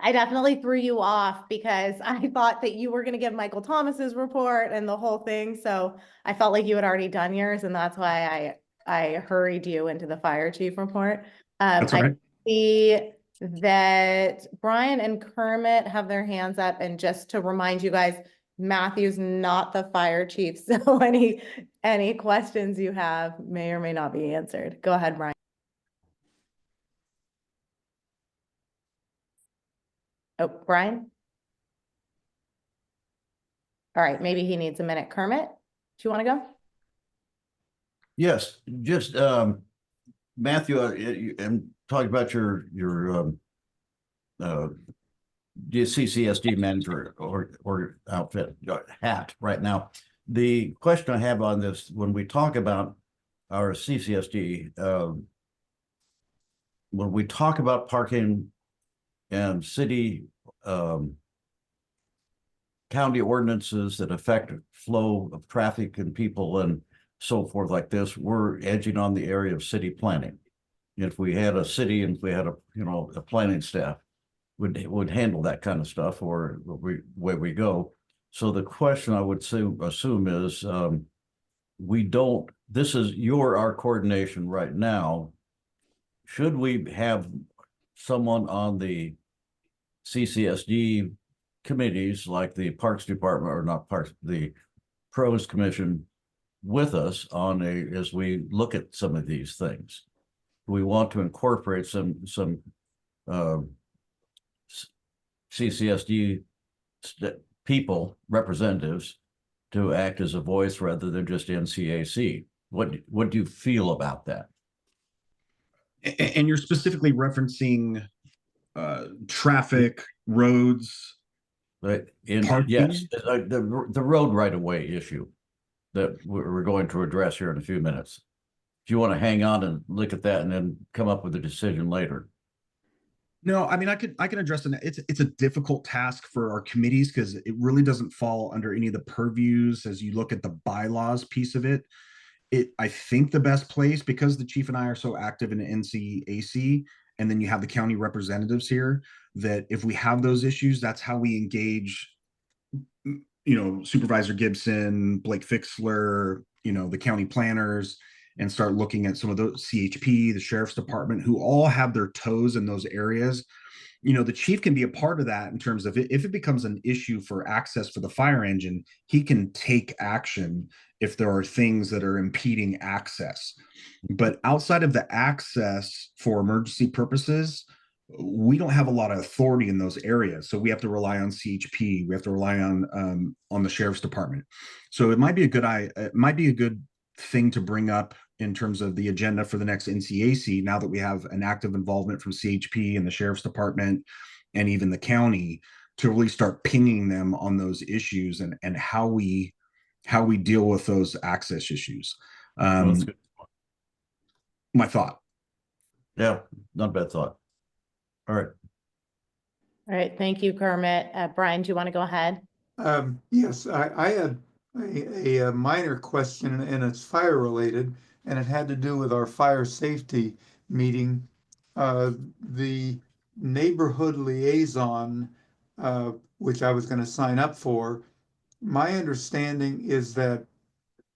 definitely threw you off because I thought that you were going to give Michael Thomas's report and the whole thing. So I felt like you had already done yours, and that's why I hurried you into the fire chief report. That's all right. I see that Brian and Kermit have their hands up, and just to remind you guys, Matthew's not the fire chief. So any questions you have may or may not be answered. Go ahead, Brian. Oh, Brian? All right, maybe he needs a minute. Kermit, do you want to go? Yes, just Matthew, and talking about your CCSD manager or outfit hat right now. The question I have on this, when we talk about our CCSD, when we talk about parking and city county ordinances that affect flow of traffic and people and so forth like this, we're edging on the area of city planning. If we had a city and if we had a planning staff would handle that kind of stuff, or where we go. So the question I would assume is, this is our coordination right now. Should we have someone on the CCSD committees like the Parks Department, or not Parks, the Pros Commission with us on as we look at some of these things. We want to incorporate some CCSD people, representatives, to act as a voice rather than just NCAC. What do you feel about that? And you're specifically referencing traffic, roads, But parking? yes, the road right-of-way issue that we're going to address here in a few minutes. Do you want to hang on and look at that and then come up with a decision later? No, I mean, I can address it. It's a difficult task for our committees because it really doesn't fall under any of the purviews as you look at the bylaws piece of it. I think the best place, because the chief and I are so active in the NCAC, and then you have the county representatives here, that if we have those issues, that's how we engage, Supervisor Gibson, Blake Fixler, the county planners, and start looking at some of those CHP, the sheriff's department, who all have their toes in those areas. The chief can be a part of that in terms of if it becomes an issue for access for the fire engine, he can take action if there are things that are impeding access. But outside of the access for emergency purposes, we don't have a lot of authority in those areas. So we have to rely on CHP. We have to rely on the sheriff's department. So it might be a good thing to bring up in terms of the agenda for the next NCAC, now that we have an active involvement from CHP and the sheriff's department and even the county, to really start pinging them on those issues and how we deal with those access issues. My thought. Yeah, not a bad thought. All right. All right, thank you, Kermit. Brian, do you want to go ahead? Yes, I had a minor question, and it's fire related, and it had to do with our fire safety meeting. The neighborhood liaison, which I was going to sign up for, my understanding is that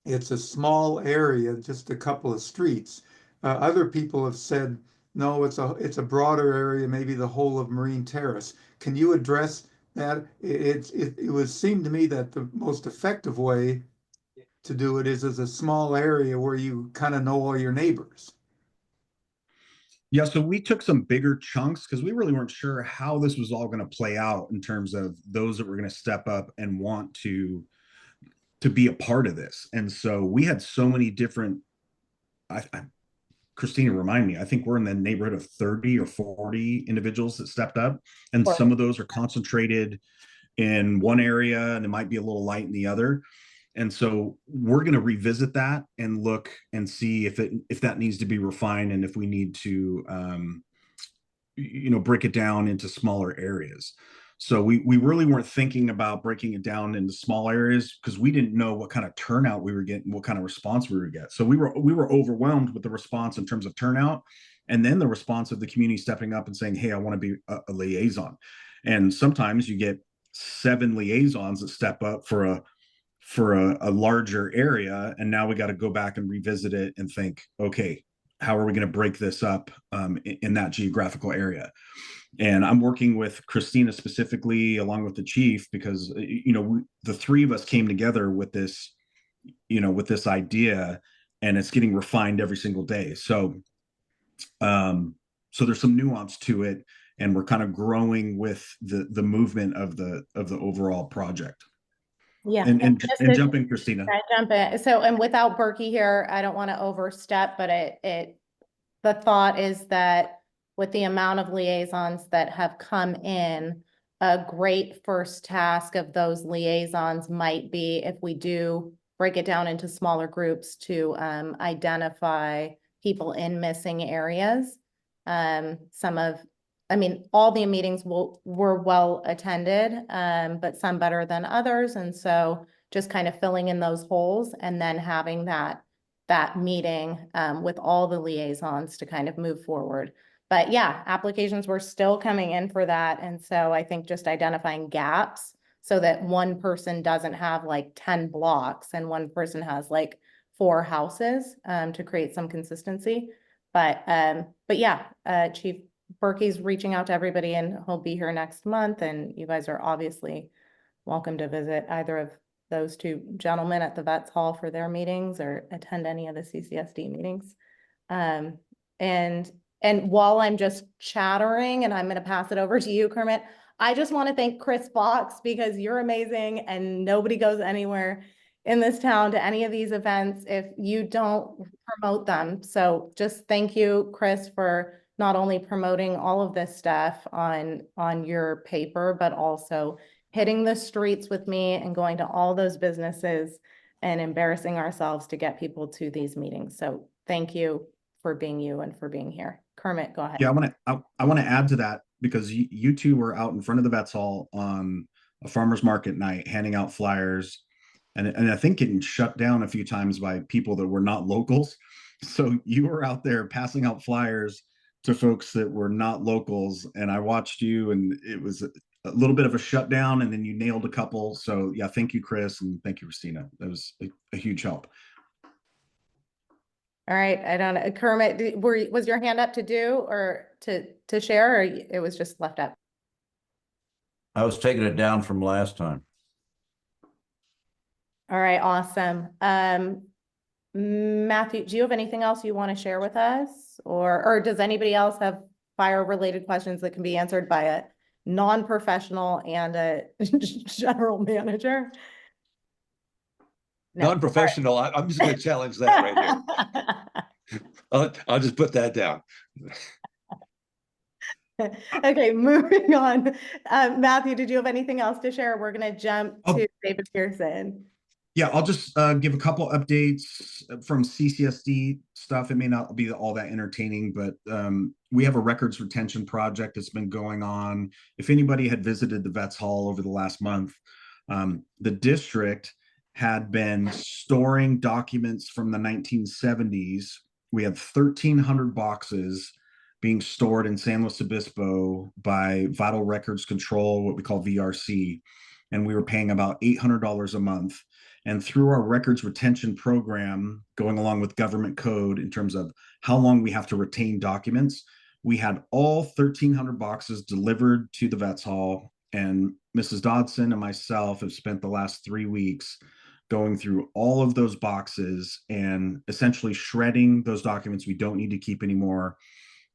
it's a small area, just a couple of streets. Other people have said, no, it's a broader area, maybe the whole of Marine Terrace. Can you address that? It would seem to me that the most effective way to do it is as a small area where you kind of know all your neighbors. Yeah, so we took some bigger chunks because we really weren't sure how this was all going to play out in terms of those that were going to step up and want to be a part of this. And so we had so many different, Christina, remind me, I think we're in the neighborhood of 30 or 40 individuals that stepped up. And some of those are concentrated in one area and it might be a little light in the other. And so we're going to revisit that and look and see if that needs to be refined and if we need to, break it down into smaller areas. So we really weren't thinking about breaking it down into small areas because we didn't know what kind of turnout we were getting, what kind of response we were getting. So we were overwhelmed with the response in terms of turnout, and then the response of the community stepping up and saying, hey, I want to be a liaison. And sometimes you get 7 liaisons that step up for a larger area, and now we got to go back and revisit it and think, okay, how are we going to break this up in that geographical area? And I'm working with Christina specifically along with the chief because the three of us came together with this idea, and it's getting refined every single day. So there's some nuance to it, and we're kind of growing with the movement of the overall project. Yeah. And jump in, Christina. Jump in. So, and without Berkey here, I don't want to overstep, but the thought is that with the amount of liaisons that have come in, a great first task of those liaisons might be, if we do break it down into smaller groups, to identify people in missing areas. All the meetings were well attended, but some better than others. And so just kind of filling in those holes and then having that meeting with all the liaisons to kind of move forward. But yeah, applications were still coming in for that. And so I think just identifying gaps so that one person doesn't have like 10 blocks and one person has like 4 houses to create some consistency. But yeah, Chief Berkey's reaching out to everybody and he'll be here next month, and you guys are obviously welcome to visit either of those two gentlemen at the Vets Hall for their meetings or attend any of the CCSD meetings. And while I'm just chattering, and I'm going to pass it over to you, Kermit, I just want to thank Chris Fox, because you're amazing and nobody goes anywhere in this town to any of these events if you don't promote them. So just thank you, Chris, for not only promoting all of this stuff on your paper, but also hitting the streets with me and going to all those businesses and embarrassing ourselves to get people to these meetings. So thank you for being you and for being here. Kermit, go ahead. Yeah, I want to add to that, because you two were out in front of the Vets Hall on a farmer's market night, handing out flyers, and I think getting shut down a few times by people that were not locals. So you were out there passing out flyers to folks that were not locals, and I watched you, and it was a little bit of a shutdown, and then you nailed a couple. So yeah, thank you, Chris, and thank you, Christina. That was a huge help. All right, I don't know, Kermit, was your hand up to do or to share, or it was just left up? I was taking it down from last time. All right, awesome. Matthew, do you have anything else you want to share with us? Or does anybody else have fire-related questions that can be answered by a non-professional and a general manager? No. Non-professional, I'm just going to challenge that right here. I'll just put that down. Okay, moving on. Matthew, did you have anything else to share? We're going to jump to David Pearson. Yeah, I'll just give a couple updates from CCSD stuff. It may not be all that entertaining, but we have a records retention project that's been going on. If anybody had visited the Vets Hall over the last month, the district had been storing documents from the 1970s. We had 1,300 boxes being stored in San Luis Obispo by Vital Records Control, what we call VRC, and we were paying about $800 a month. And through our records retention program, going along with government code in terms of how long we have to retain documents, we had all 1,300 boxes delivered to the Vets Hall, and Mrs. Dodson and myself have spent the last 3 weeks going through all of those boxes and essentially shredding those documents we don't need to keep anymore.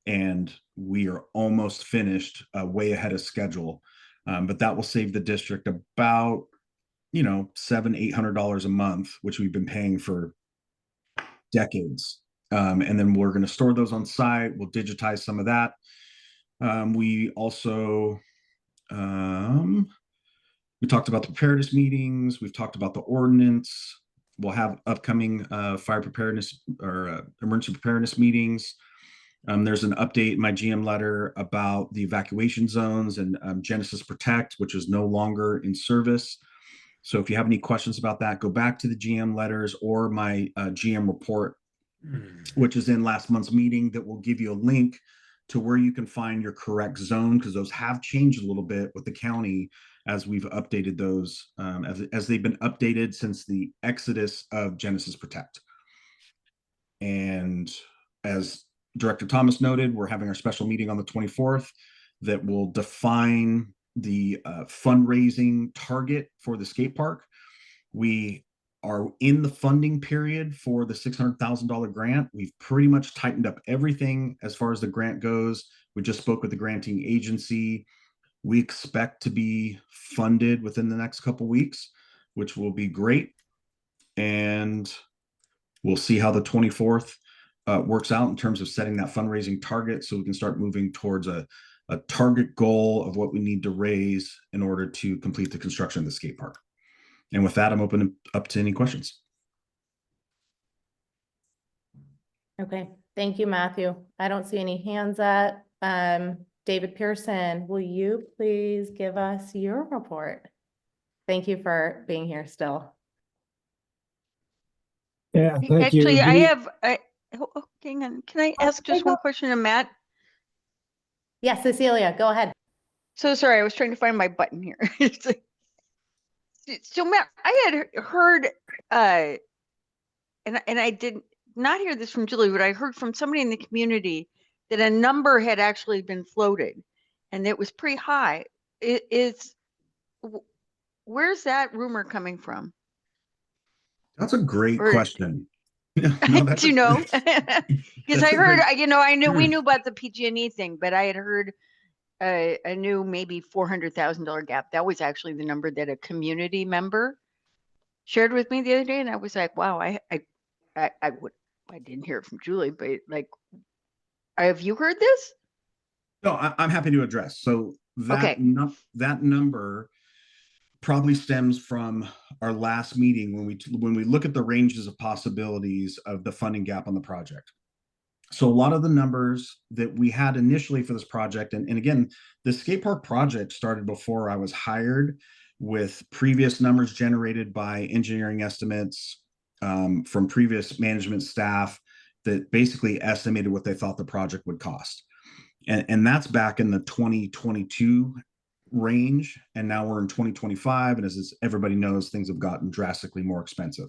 And we are almost finished, way ahead of schedule. But that will save the district about, $700-800 a month, which we've been paying for decades. And then we're going to store those on site. We'll digitize some of that. We also, we talked about the preparedness meetings. We've talked about the ordinance. We'll have upcoming fire preparedness or emergency preparedness meetings. There's an update in my GM letter about the evacuation zones and Genesis Protect, which is no longer in service. So if you have any questions about that, go back to the GM letters or my GM report, which is in last month's meeting, that will give you a link to where you can find your correct zone, because those have changed a little bit with the county as we've updated those, as they've been updated since the exodus of Genesis Protect. And as Director Thomas noted, we're having our special meeting on the 24th that will define the fundraising target for the skate park. We are in the funding period for the $600,000 grant. We've pretty much tightened up everything as far as the grant goes. We just spoke with the granting agency. We expect to be funded within the next couple weeks, which will be great. And we'll see how the 24th works out in terms of setting that fundraising target, so we can start moving towards a target goal of what we need to raise in order to complete the construction of the skate park. And with that, I'm open up to any questions. Okay, thank you, Matthew. I don't see any hands up. David Pearson, will you please give us your report? Thank you for being here still. Yeah, thank you. Actually, hang on. Can I ask just one question to Matt? Yes, Cecilia, go ahead. So sorry, I was trying to find my button here. So Matt, I had heard, and I did not hear this from Julie, but I heard from somebody in the community that a number had actually been floated, and it was pretty high. Where's that rumor coming from? That's a great Or- question. No, Do you know? Because I heard, we Hmm. knew about the PG&E thing, but I had heard a new maybe $400,000 gap. That was actually the number that a community member shared with me the other day, and I was like, wow, I didn't hear it from Julie, but like, have you heard this? No, I'm happy to address. So Okay. that number probably stems from our last meeting when we look at the ranges of possibilities of the funding gap on the project. So a lot of the numbers that we had initially for this project, and again, the skate park project started before I was hired, with previous numbers generated by engineering estimates from previous management staff that basically estimated what they thought the project would cost. And that's back in the 2022 range. And now we're in 2025. And as everybody knows, things have gotten drastically more expensive.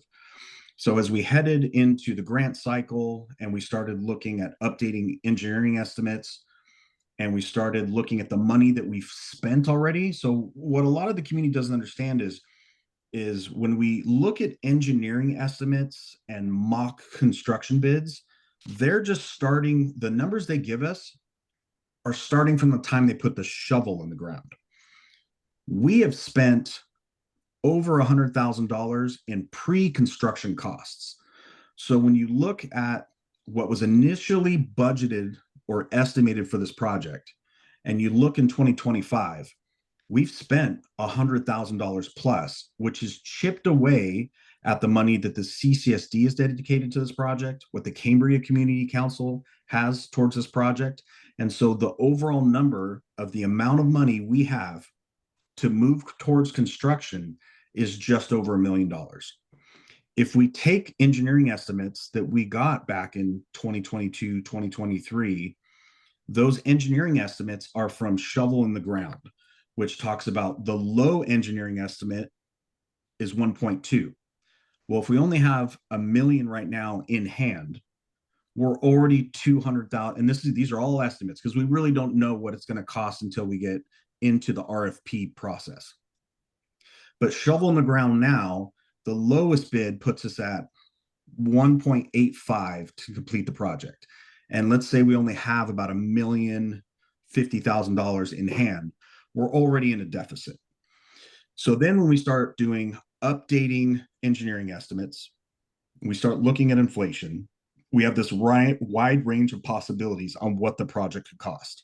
So as we headed into the grant cycle and we started looking at updating engineering estimates, and we started looking at the money that we've spent already. So what a lot of the community doesn't understand is when we look at engineering estimates and mock construction bids, they're just starting, the numbers they give us are starting from the time they put the shovel in the ground. We have spent over $100,000 in pre-construction costs. So when you look at what was initially budgeted or estimated for this project, and you look in 2025, we've spent $100,000 plus, which is chipped away at the money that the CCSD is dedicated to this project, what the Cambria Community Council has towards this project. And so the overall number of the amount of money we have to move towards construction is just over $1 million. If we take engineering estimates that we got back in 2022, 2023, those engineering estimates are from shovel in the ground, which talks about the low engineering estimate is 1.2. Well, if we only have $1 million right now in hand, we're already 200,000. And these are all estimates because we really don't know what it's going to cost until we get into the RFP process. But shovel in the ground now, the lowest bid puts us at 1.85 to complete the project. And let's say we only have about $1,050,000 in hand. We're already in a deficit. So then when we start doing updating engineering estimates, we start looking at inflation, we have this wide range of possibilities on what the project could cost.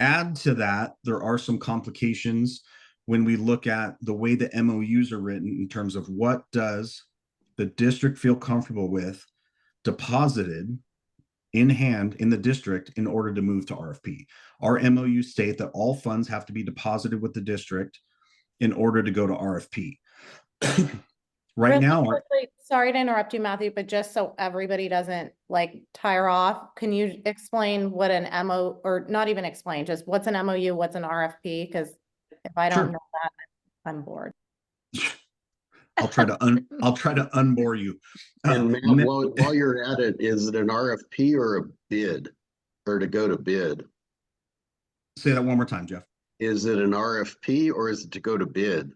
Add to that, there are some complications when we look at the way the MOUs are written in terms of what does the district feel comfortable with deposited in hand in the district in order to move to RFP. Our MOUs state that all funds have to be deposited with the district in order to go to RFP. Right Really now, quickly, sorry to interrupt you, Matthew, but just so everybody doesn't like tire off, can you explain what an MO, or not even explain, just what's an MOU, what's an RFP? Because if I don't Sure. know that, I'm bored. I'll try to unbore you. And Matt, while you're at it, is it an RFP or a bid, or to go to bid? Say that one more time, Jeff. Is it an RFP or is it to go to bid?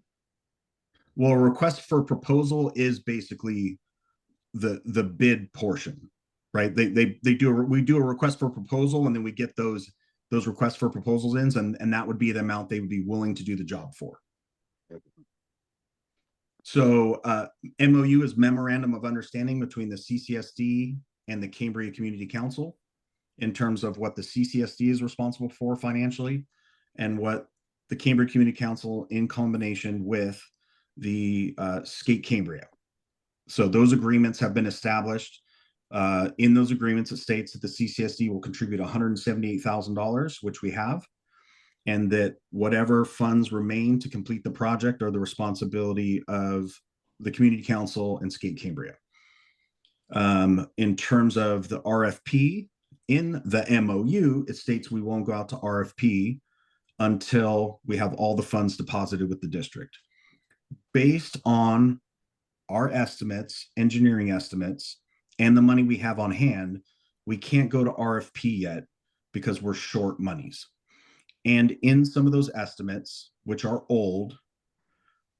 Well, a request for proposal is basically the bid portion, right? We do a request for proposal, and then we get those requests for proposals in, and that would be the amount they would be willing to do the job for. So MOU is memorandum of understanding between the CCSD and the Cambria Community Council in terms of what the CCSD is responsible for financially and what the Cambria Community Council in combination with the Skate Cambria. So those agreements have been established. In those agreements, it states that the CCSD will contribute $178,000, which we have, and that whatever funds remain to complete the project are the responsibility of the Community Council and Skate Cambria. In terms of the RFP, in the MOU, it states we won't go out to RFP until we have all the funds deposited with the district. Based on our estimates, engineering estimates, and the money we have on hand, we can't go to RFP yet because we're short monies. And in some of those estimates, which are old,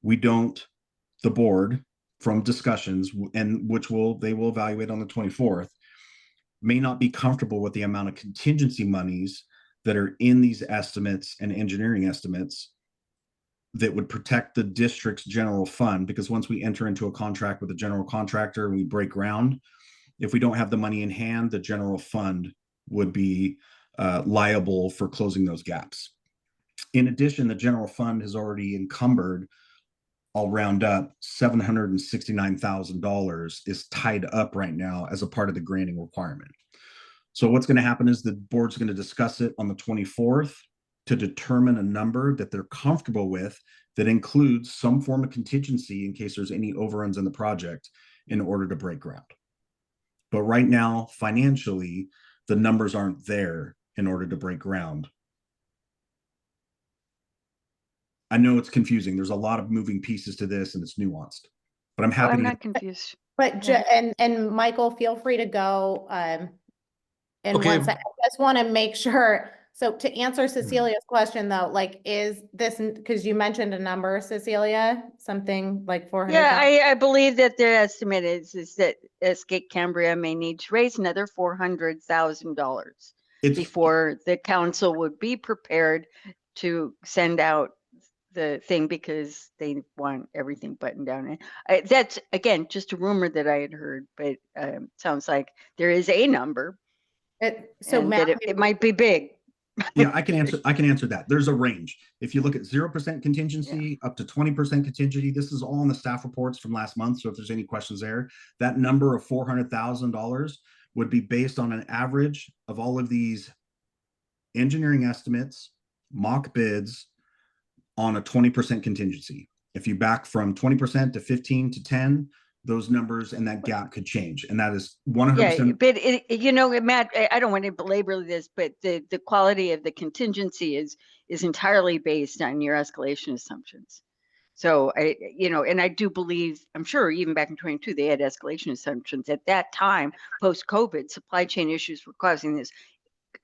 the board from discussions, and they will evaluate on the 24th, may not be comfortable with the amount of contingency monies that are in these estimates and engineering estimates that would protect the district's general fund. Because once we enter into a contract with a general contractor and we break ground, if we don't have the money in hand, the general fund would be liable for closing those gaps. In addition, the general fund has already encumbered, I'll round up, $769,000 is tied up right now as a part of the granting requirement. So what's going to happen is the board's going to discuss it on the 24th to determine a number that they're comfortable with that includes some form of contingency in case there's any overruns in the project in order to break ground. But right now, financially, the numbers aren't there in order to break ground. I know it's confusing. There's a lot of moving pieces to this and it's nuanced, but I'm happy. I'm not confused. But and Michael, feel free to go. And Okay. once I just want to make sure. So to answer Cecilia's question though, like, is this, because you mentioned a number, Cecilia, something like 400? Yeah, I believe that their estimate is that Escape Cambria may need to raise another $400,000 before the council would be prepared to send out the thing, because they want everything buttoned down. And that's, again, just a rumor that I had heard, but sounds like there is a number. So Matt, that it might be big. Yeah, I can answer that. There's a range. If you look at 0% contingency up to 20% contingency, this is all in the staff reports from last month. So if there's any questions there, that number of $400,000 would be based on an average of all of these engineering estimates, mock bids on a 20% contingency. If you back from 20% to 15 to 10, those numbers and that gap could change. And that is 100%. Yeah, but Matt, I don't want to belabor this, but the quality of the contingency is entirely based on your escalation assumptions. So and I do believe, I'm sure even back in 22, they had escalation assumptions at that time. Post-COVID, supply chain issues were causing this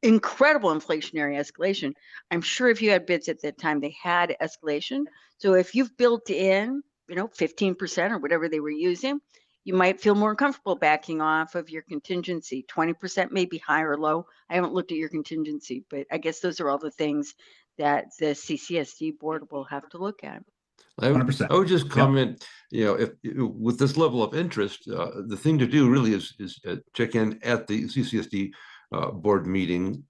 incredible inflationary escalation. I'm sure if you had bids at that time, they had escalation. So if you've built in 15% or whatever they were using, you might feel more comfortable backing off of your contingency. 20% may be high or low. I haven't looked at your contingency, but I guess those are all the things that the CCSD board will have to look at. I would just comment, if with this level of interest, the thing to do really is check in at the CCSD board meeting.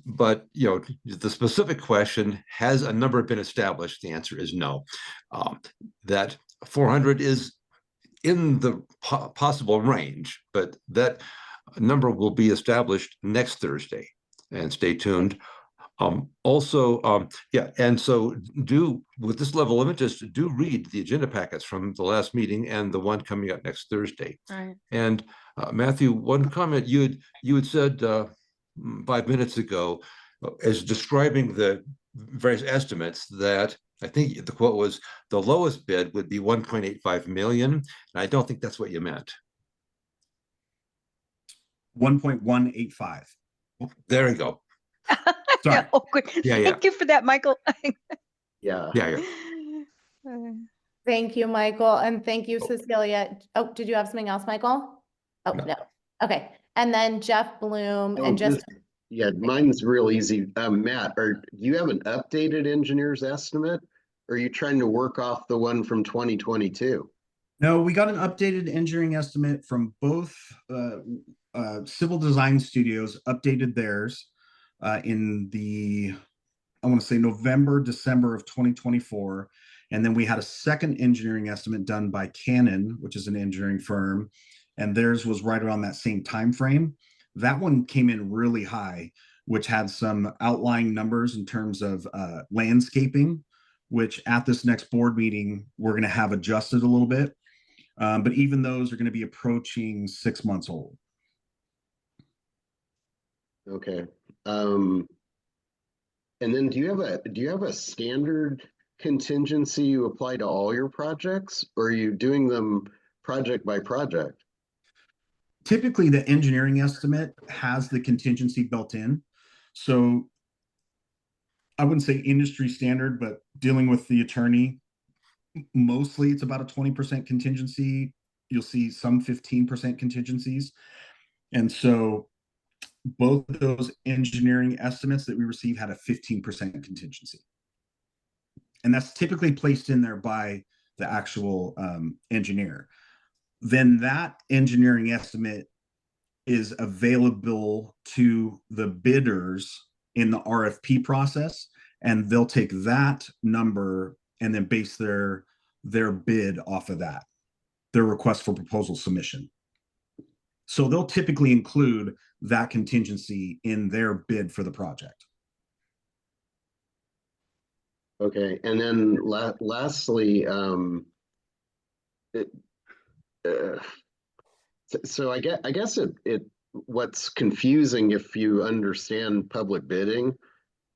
But the specific question, has a number been established? The answer is no. That 400 is in the possible range, but that number will be established next Thursday, and stay tuned. And so with this level of interest, do read the agenda packets from the last meeting and the one coming up next Thursday. Right. And Matthew, one comment you had said 5 minutes ago, as describing the various estimates, that I think the quote was the lowest bid would be 1.85 million. And I don't think that's what you meant. 1.185. There we go. Sorry. Yeah, good. Thank you for that, Michael. Yeah. Thank you, Michael. And thank you, Cecilia. Oh, did you have something else, Michael? Oh, no. Okay. And then Jeff Bloom and Yeah, mine's real easy. Matt, do you have an updated engineer's estimate? Or are you trying to work off the one from 2022? No, we got an updated engineering estimate from both civil design studios, updated theirs in I want to say November, December of 2024. And then we had a second engineering estimate done by Canon, which is an engineering firm, and theirs was right around that same time frame. That one came in really high, which had some outlying numbers in terms of landscaping, which at this next board meeting, we're going to have adjusted a little bit. But even those are going to be approaching 6 months old. Okay. And then do you have a standard contingency you apply to all your projects, or are you doing them project by project? typically the engineering estimate has the contingency built in. So I wouldn't say industry standard, but dealing with the attorney, mostly it's about a 20% contingency. You'll see some 15% contingencies. And so both of those engineering estimates that we receive had a 15% contingency. And that's typically placed in there by the actual engineer. Then that engineering estimate is available to the bidders in the RFP process, and they'll take that number and then base their bid off of that, their request for proposal submission. So they'll typically include that contingency in their bid for the project. Okay, and then lastly, so I guess it what's confusing, if you understand public bidding,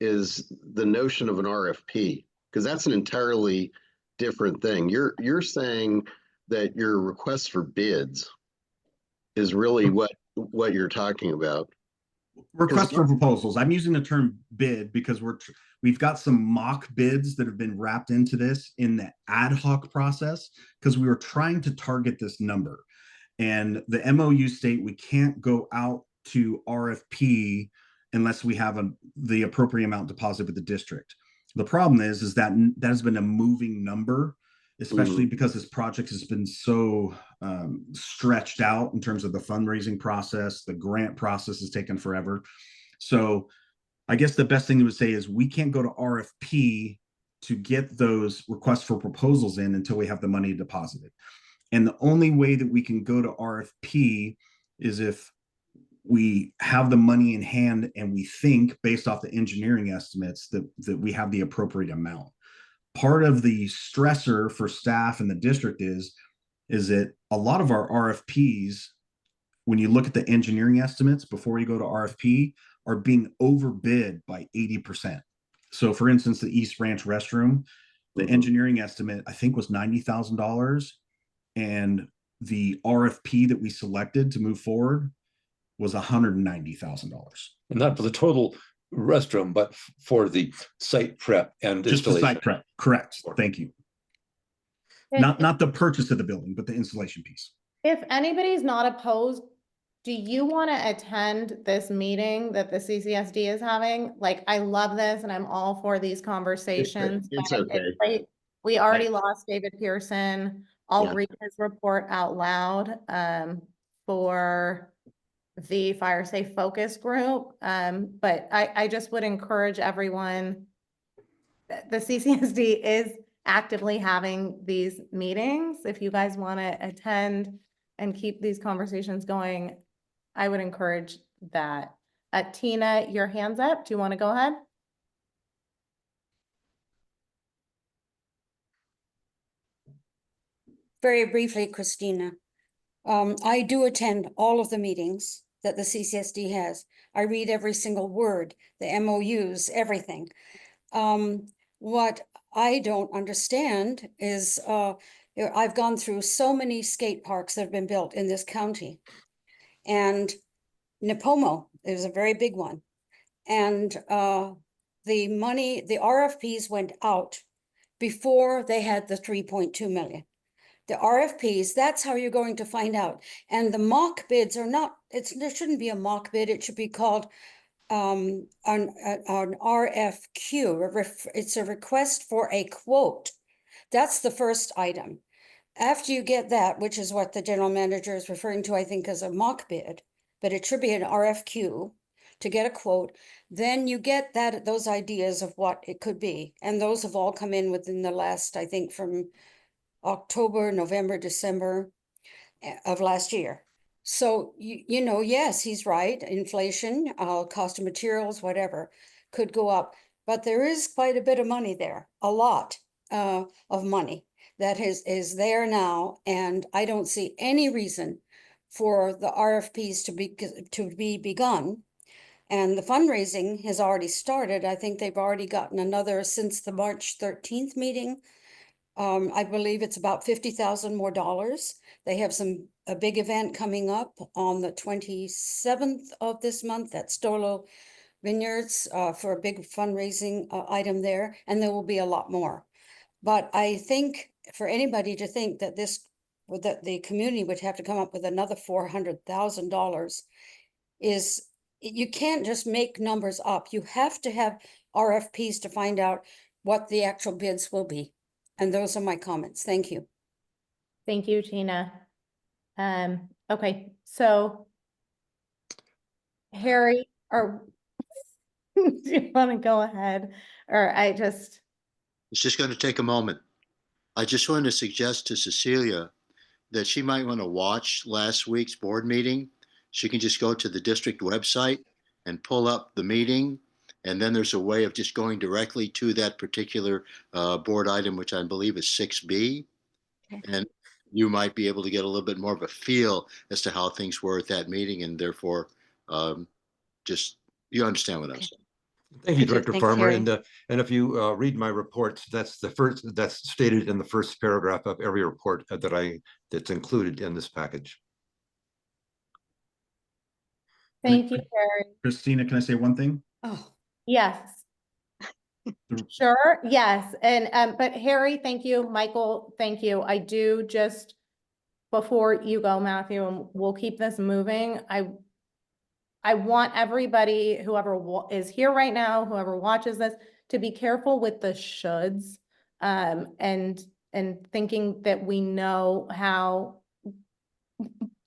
is the notion of an RFP, because that's an entirely different thing. You're saying that your request for bids is really what you're talking about. Request for proposals. I'm using the term bid because we've got some mock bids that have been wrapped into this in the ad hoc process, because we were trying to target this number. And the MOU state we can't go out to RFP unless we have the appropriate amount deposited with the district. The problem is that has been a moving number, especially because this project has been so stretched out in terms of the fundraising process. The grant process has taken forever. So I guess the best thing to say is we can't go to RFP to get those requests for proposals in until we have the money deposited. And the only way that we can go to RFP is if we have the money in hand and we think, based off the engineering estimates, that we have the appropriate amount. Part of the stressor for staff in the district is that a lot of our RFPs, when you look at the engineering estimates before you go to RFP, are being overbid by 80%. So for instance, the East Ranch restroom, the engineering estimate, I think, was $90,000. And the RFP that we selected to move forward was $190,000. And not for the total restroom, but for the site prep and just the installation. site prep. Correct. Thank you. Not the purchase of the building, but the installation piece. If anybody's not opposed, do you want to attend this meeting that the CCSD is having? Like, I love this and I'm all for these conversations. It's but okay. Like, we already lost David Pearson. I'll Yeah. read his report out loud for the Fire Safe Focus Group. But I just would encourage everyone, the CCSD is actively having these meetings. If you guys want to attend and keep these conversations going, I would encourage that. Tina, your hand's up. Do you want to go ahead? Very briefly, Christina. I do attend all of the meetings that the CCSD has. I read every single word, the MOUs, everything. What I don't understand is I've gone through so many skate parks that have been built in this county. And Nipomo is a very big one. And the money, the RFPs went out before they had the 3.2 million. The RFPs, that's how you're going to find out. And the mock bids are not, there shouldn't be a mock bid. It should be called an RFQ. It's a request for a quote. That's the first item. After you get that, which is what the general manager is referring to, I think, as a mock bid, but it should be an RFQ to get a quote. Then you get those ideas of what it could be. And those have all come in within the last, I think, from October, November, December of last year. So, you know, yes, he's right. Inflation, cost of materials, whatever, could go up. But there is quite a bit of money there, a lot of money that is there now. And I don't see any reason for the RFPs to be begun. And the fundraising has already started. I think they've already gotten another since the March 13th meeting. I believe it's about $50,000 more. They have some a big event coming up on the 27th of this month at Stolo Vineyards for a big fundraising item there, and there will be a lot more. But I think for anybody to think that that the community would have to come up with another $400,000 is, you can't just make numbers up. You have to have RFPs to find out what the actual bids will be. And those are my comments. Thank you. Thank you, Tina. Okay, so Harry, or do you want to go ahead? Or It's just going to take a moment. I just want to suggest to Cecilia that she might want to watch last week's board meeting. She can just go to the district website and pull up the meeting. And then there's a way of just going directly to that particular board item, which I believe is 6B. Okay. And you might be able to get a little bit more of a feel as to how things were at that meeting. And therefore, just, you understand what I'm saying. Thank you, Okay, Director thanks, Farmer. Harry. And if you read my reports, that's stated in the first paragraph of every report that's included in this package. thank you, Harry. Christina, can I say one thing? Oh, Yes. Sure, yes, and but Harry, thank you, Michael, thank you. I do just, before you go, Matthew, and we'll keep this moving, I want everybody, whoever is here right now, whoever watches this, to be careful with the shoulds, and thinking that we know how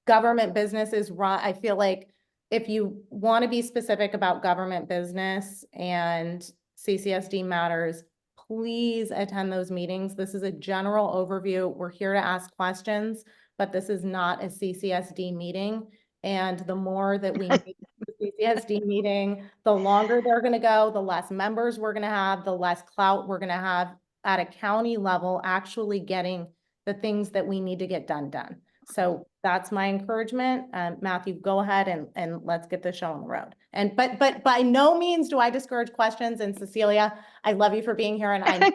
government business is run. I feel like if you want to be specific about government business and CCSD matters, please attend those meetings. This is a general overview. We're here to ask questions, but this is not a CCSD meeting. And the more that we make the CCSD meeting, the longer they're going to go, the less members we're going to have, the less clout we're going to have at a county level, actually getting the things that we need to get done. So that's my encouragement. Matthew, go ahead and let's get the show on the road. And but by no means do I discourage questions. And Cecilia, I love you for being here, and I'm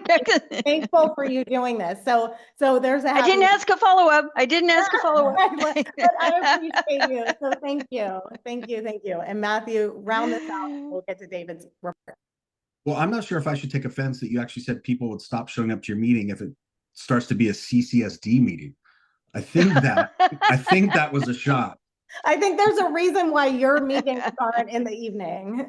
thankful for you doing this. So there's a. I didn't ask a follow-up. I didn't ask a follow-up. But I appreciate you. So thank you. And Matthew, round this out. We'll get to David's report. Well, I'm not sure if I should take offense that you actually said people would stop showing up to your meeting if it starts to be a CCSD meeting. I think that was a shot. I think there's a reason why your meetings aren't in the evening.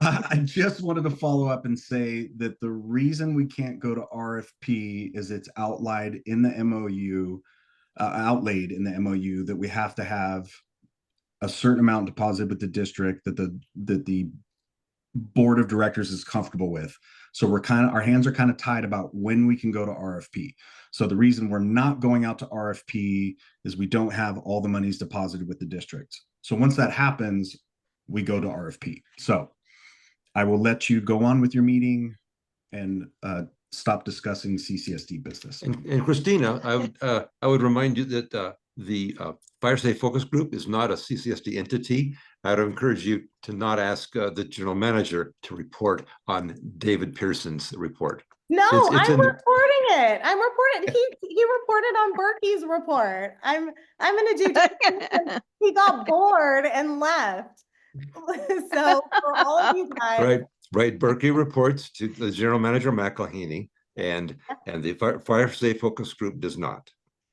I just wanted to follow up and say that the reason we can't go to RFP is it's outlaid in the MOU, that we have to have a certain amount deposited with the district that the board of directors is comfortable with. So our hands are kind of tied about when we can go to RFP. So the reason we're not going out to RFP is we don't have all the monies deposited with the district. So once that happens, we go to RFP. So I will let you go on with your meeting and stop discussing CCSD business. And Christina, I would remind you that the Fire Safe Focus Group is not a CCSD entity. I'd encourage you to not ask the general manager to report on David Pearson's report. No, It's I'm reporting it. I'm reporting. He reported on Berkey's report. I'm going to do. He got bored and left. So for all of you guys, Right. Berkey reports to the general manager McElhaney, and the Fire Safe Focus Group does not.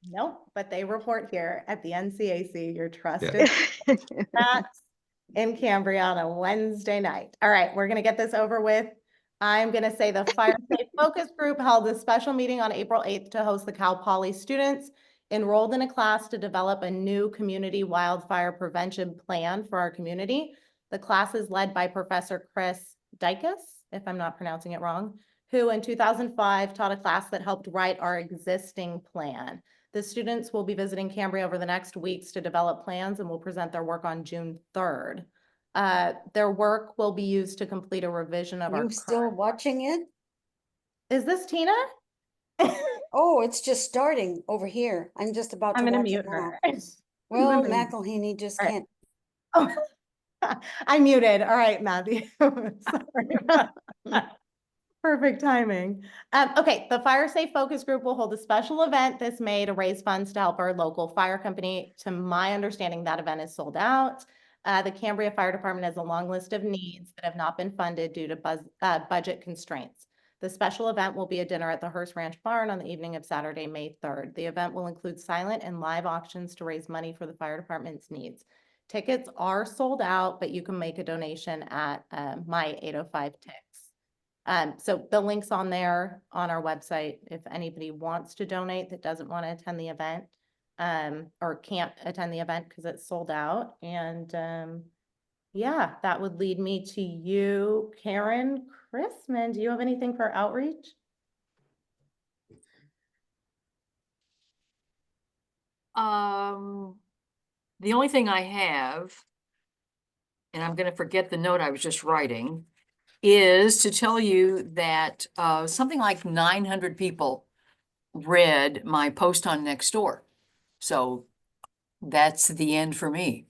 Nope, but they report here at the NCAC. You're trusted. That's in Cambria on a Wednesday night. All right, we're going to get this over with. I'm going to say the Fire Safe Focus Group held a special meeting on April 8th to host the Cal Poly students enrolled in a class to develop a new community wildfire prevention plan for our community. The class is led by Professor Chris Dicus, if I'm not pronouncing it wrong, who in 2005 taught a class that helped write our existing plan. The students will be visiting Cambria over the next weeks to develop plans and will present their work on June 3rd. Their work will be used to complete a revision of our. you still watching it? Is this Tina? Oh, it's just starting over here. I'm just about to I'm going to watch mute it her. now. Well, McElhaney just can't. Oh, I muted. All right, Matthew. Sorry about that. Perfect timing. Okay, the Fire Safe Focus Group will hold a special event this May to raise funds to help our local fire company. To my understanding, that event is sold out. The Cambria Fire Department has a long list of needs that have not been funded due to budget constraints. The special event will be a dinner at the Hearst Ranch Barn on the evening of Saturday, May 3rd. The event will include silent and live auctions to raise money for the fire department's needs. Tickets are sold out, but you can make a donation at my 805 Ticks. So the link's on there on our website. If anybody wants to donate that doesn't want to attend the event, or can't attend the event because it's sold out. And yeah, that would lead me to you, Karen Chrisman. Do you have anything for outreach? The only thing I have, and I'm going to forget the note I was just writing, is to tell you that something like 900 people read my post on Nextdoor. So that's the end for me.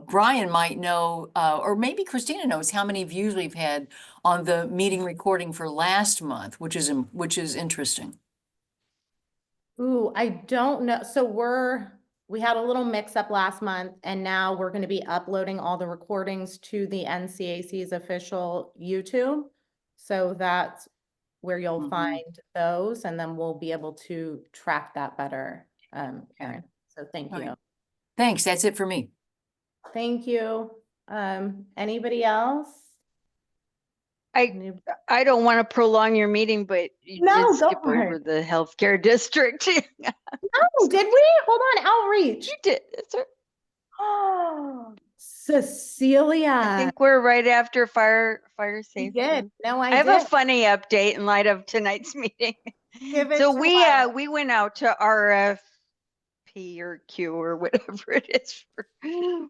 Brian might know, or maybe Christina knows how many views we've had on the meeting recording for last month, which is interesting. Ooh, I don't know. So we had a little mix up last month, and now we're going to be uploading all the recordings to the NCAC's official YouTube. So that's where you'll find those, and then we'll be able to track that better, Karen. So thank you. Thanks. That's it for me. Thank you. Anybody else? I don't want to prolong your meeting, but you No, did go skip for over it. the healthcare district. No, did we? Hold on, outreach. You did. Sir. Oh, Cecilia. I think we're right after fire safety. Did. No, I have did. a funny update in light of tonight's meeting. Give it So to us. we went out to RFP or Q or whatever it is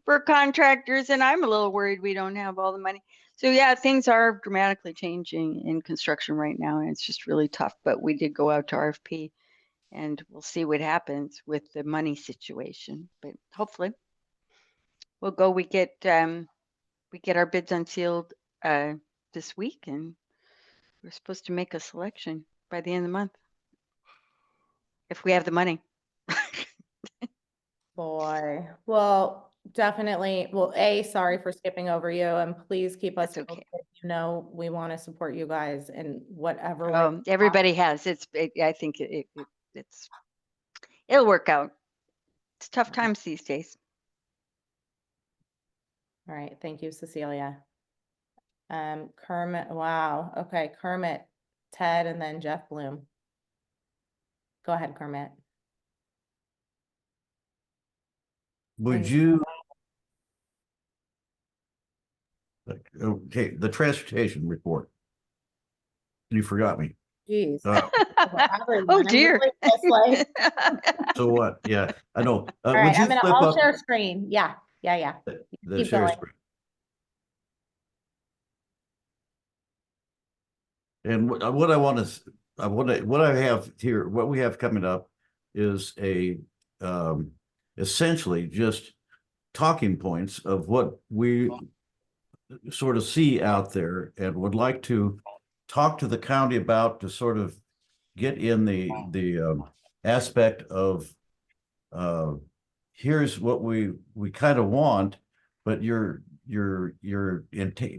for contractors, and I'm a little worried we don't have all the money. So yeah, things are dramatically changing in construction right now, and it's just really tough. But we did go out to RFP, and we'll see what happens with the money situation. But hopefully, we'll go. We get our bids unsealed this week, and we're supposed to make a selection by the end of the month if we have the money. Boy, well, definitely. Well, sorry for skipping over you, and please keep us That's okay. posted. You know, we want to support you guys in whatever way. Everybody has. I think it'll work out. It's tough times these days. All right, thank you, Cecilia. Kermit, wow. Okay, Kermit, Ted, and then Jeff Bloom. Go ahead, Kermit. Would you? Okay, the transportation report. You forgot me. Jeez. Oh dear. So what? Yeah, I know. All Would right, you flip I'll up share screen. Yeah. the Keep share going. screen? And what I want to, what I have here, what we have coming up is essentially just talking points of what we sort of see out there and would like to talk to the county about, to sort of get in the aspect of here's what we kind of want, but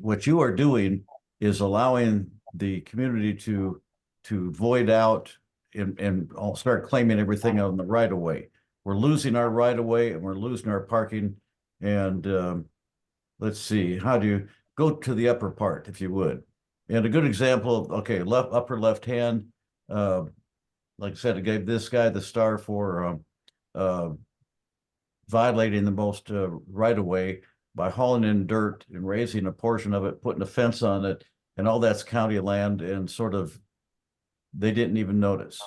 what you are doing is allowing the community to void out and I'll start claiming everything on the right of way. We're losing our right of way and we're losing our parking. And let's see, how do you go to the upper part, if you would? And a good example of, okay, upper left hand, like I said, I gave this guy the star for violating the most right of way by hauling in dirt and raising a portion of it, putting a fence on it, and all that's county land, and sort of they didn't even notice.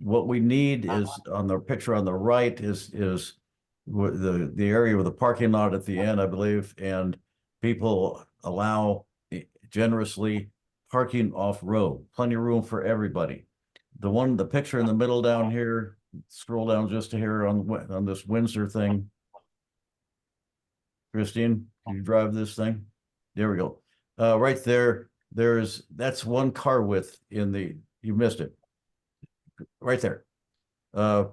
What we need is, on the picture on the right, is the area with the parking lot at the end, I believe, and people allow generously parking off road, plenty of room for everybody. The picture in the middle down here, scroll down just to here on this Windsor thing. Christine, can you drive this thing? There we go. Right there, that's one car width in the, you missed it. Right there. The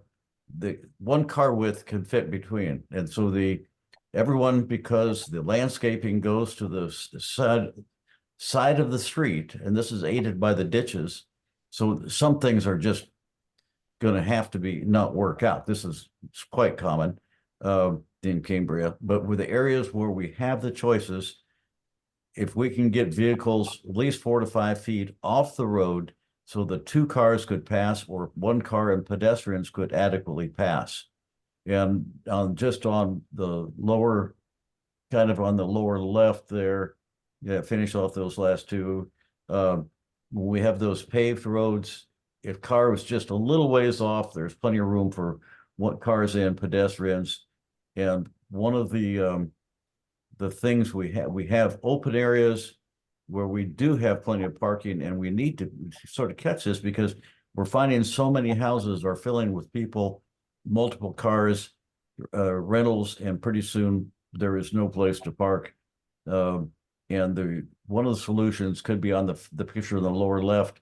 one car width can fit between, and so everyone, because the landscaping goes to the side of the street, and this is aided by the ditches, so some things are just going to have to be not work out. This is quite common in Cambria, but with the areas where we have the choices, if we can get vehicles at least 4 to 5 feet off the road so the 2 cars could pass, or 1 car and pedestrians could adequately pass. And just on the lower, kind of on the lower left there, yeah, finish off those last 2. When we have those paved roads, if car was just a little ways off, there's plenty of room for what cars and pedestrians. And one of the things we have open areas where we do have plenty of parking, and we need to sort of catch this because we're finding so many houses are filling with people, multiple cars, rentals, and pretty soon there is no place to park. And one of the solutions could be on the picture on the lower left.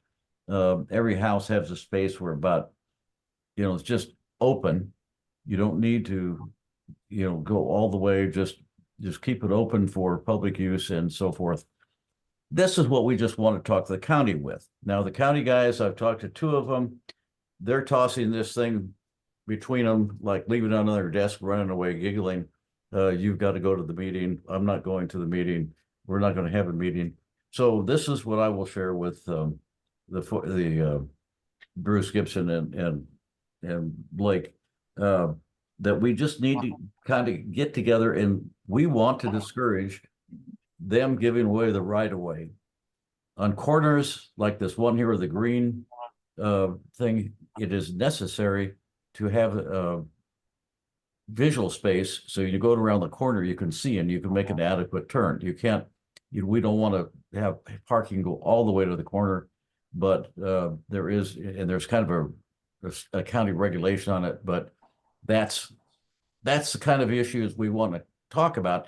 Every house has a space where about, it's just open. You don't need to, go all the way, just keep it open for public use and so forth. This is what we just want to talk to the county with. Now, the county guys, I've talked to 2 of them. They're tossing this thing between them, like leaving it on their desk, running away, giggling. You've got to go to the meeting. I'm not going to the meeting. We're not going to have a meeting. So this is what I will share with Bruce Gibson and Blake, that we just need to kind of get together, and we want to discourage them giving away the right of way on corners like this one here with the green thing. It is necessary to have a visual space, so you go around the corner, you can see, and you can make an adequate turn. You can't, we don't want to have parking go all the way to the corner, but there's kind of a county regulation on it, but that's the kind of issues we want to talk about.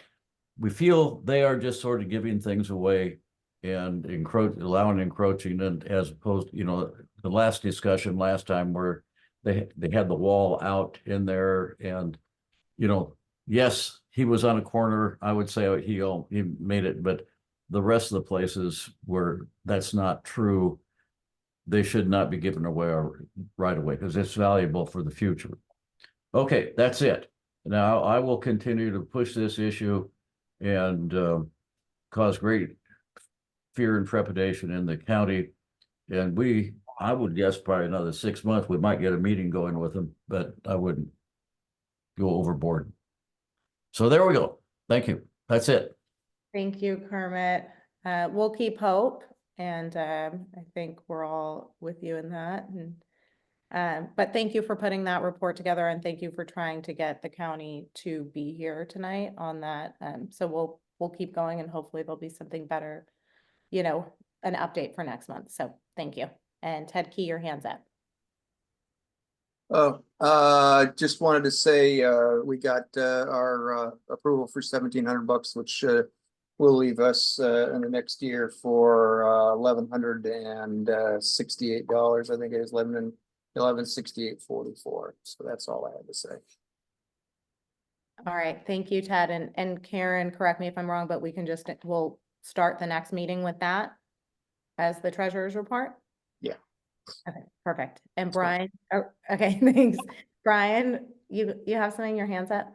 We feel they are just sort of giving things away and allowing encroaching, and as opposed, the last discussion last time where they had the wall out in there, and yes, he was on a corner. I would say he made it, but the rest of the places where that's not true, they should not be given away right away because it's valuable for the future. Okay, that's it. Now I will continue to push this issue and cause great fear and trepidation in the county. And I would guess probably another 6 months, we might get a meeting going with them, but I wouldn't go overboard. So there we go. Thank you. That's it. Thank you, Kermit. We'll keep hope, and I think we're all with you in that. And but thank you for putting that report together, and thank you for trying to get the county to be here tonight on that. So we'll keep going, and hopefully there'll be something better, an update for next month. So thank you. And Ted Key, your hand's up. Just wanted to say, we got our approval for $1,700, which will leave us in the next year for $1,168. I think it is $1,168.44. So that's all I had to say. All right, thank you, Ted. And Karen, correct me if I'm wrong, but we'll start the next meeting with that as the treasurer's report. Yeah. Okay, perfect. And Brian, okay, thanks. Brian, you have something, your hand's up?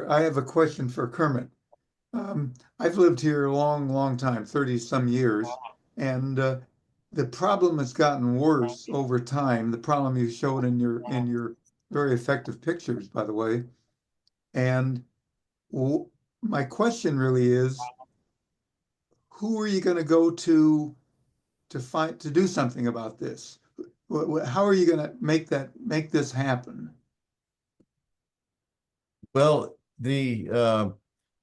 I have a question for Kermit. I've lived here a long time, 30 some years, and the problem has gotten worse over time. The problem you showed in your very effective pictures, by the way. And my question really is, who are you going to go to do something about this? How are you going to make this happen? Well, the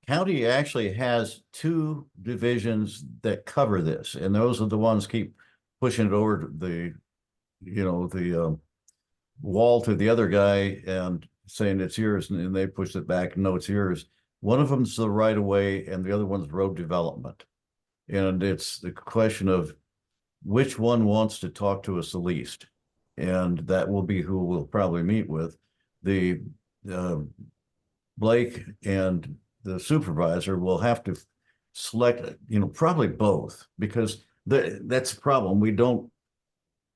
county actually has 2 divisions that cover this, and those are the ones keep pushing it over to the wall to the other guy and saying it's yours, and they push it back, no, it's yours. One of them's the right of way and the other one's road development. And it's the question of which one wants to talk to us the least. And that will be who we'll probably meet with. The Blake and the supervisor will have to select, probably both, because that's the problem. We don't,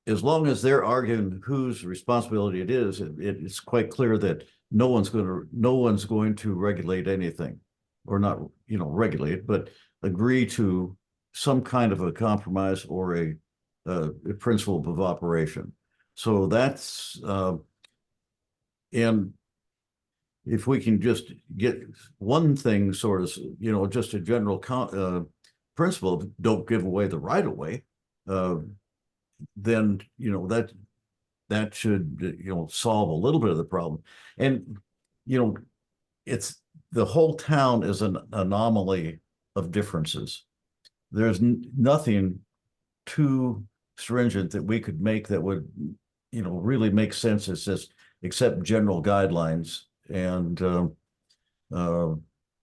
as long as they're arguing whose responsibility it is, it's quite clear that no one's going to regulate anything, or not, regulate, but agree to some kind of a compromise or a principle of operation. So that's and if we can just get one thing sort of, just a general principle, don't give away the right of way, then, that should, solve a little bit of the problem. And, it's the whole town is an anomaly of differences. There's nothing too stringent that we could make that would, really make sense. It's just accept general guidelines. And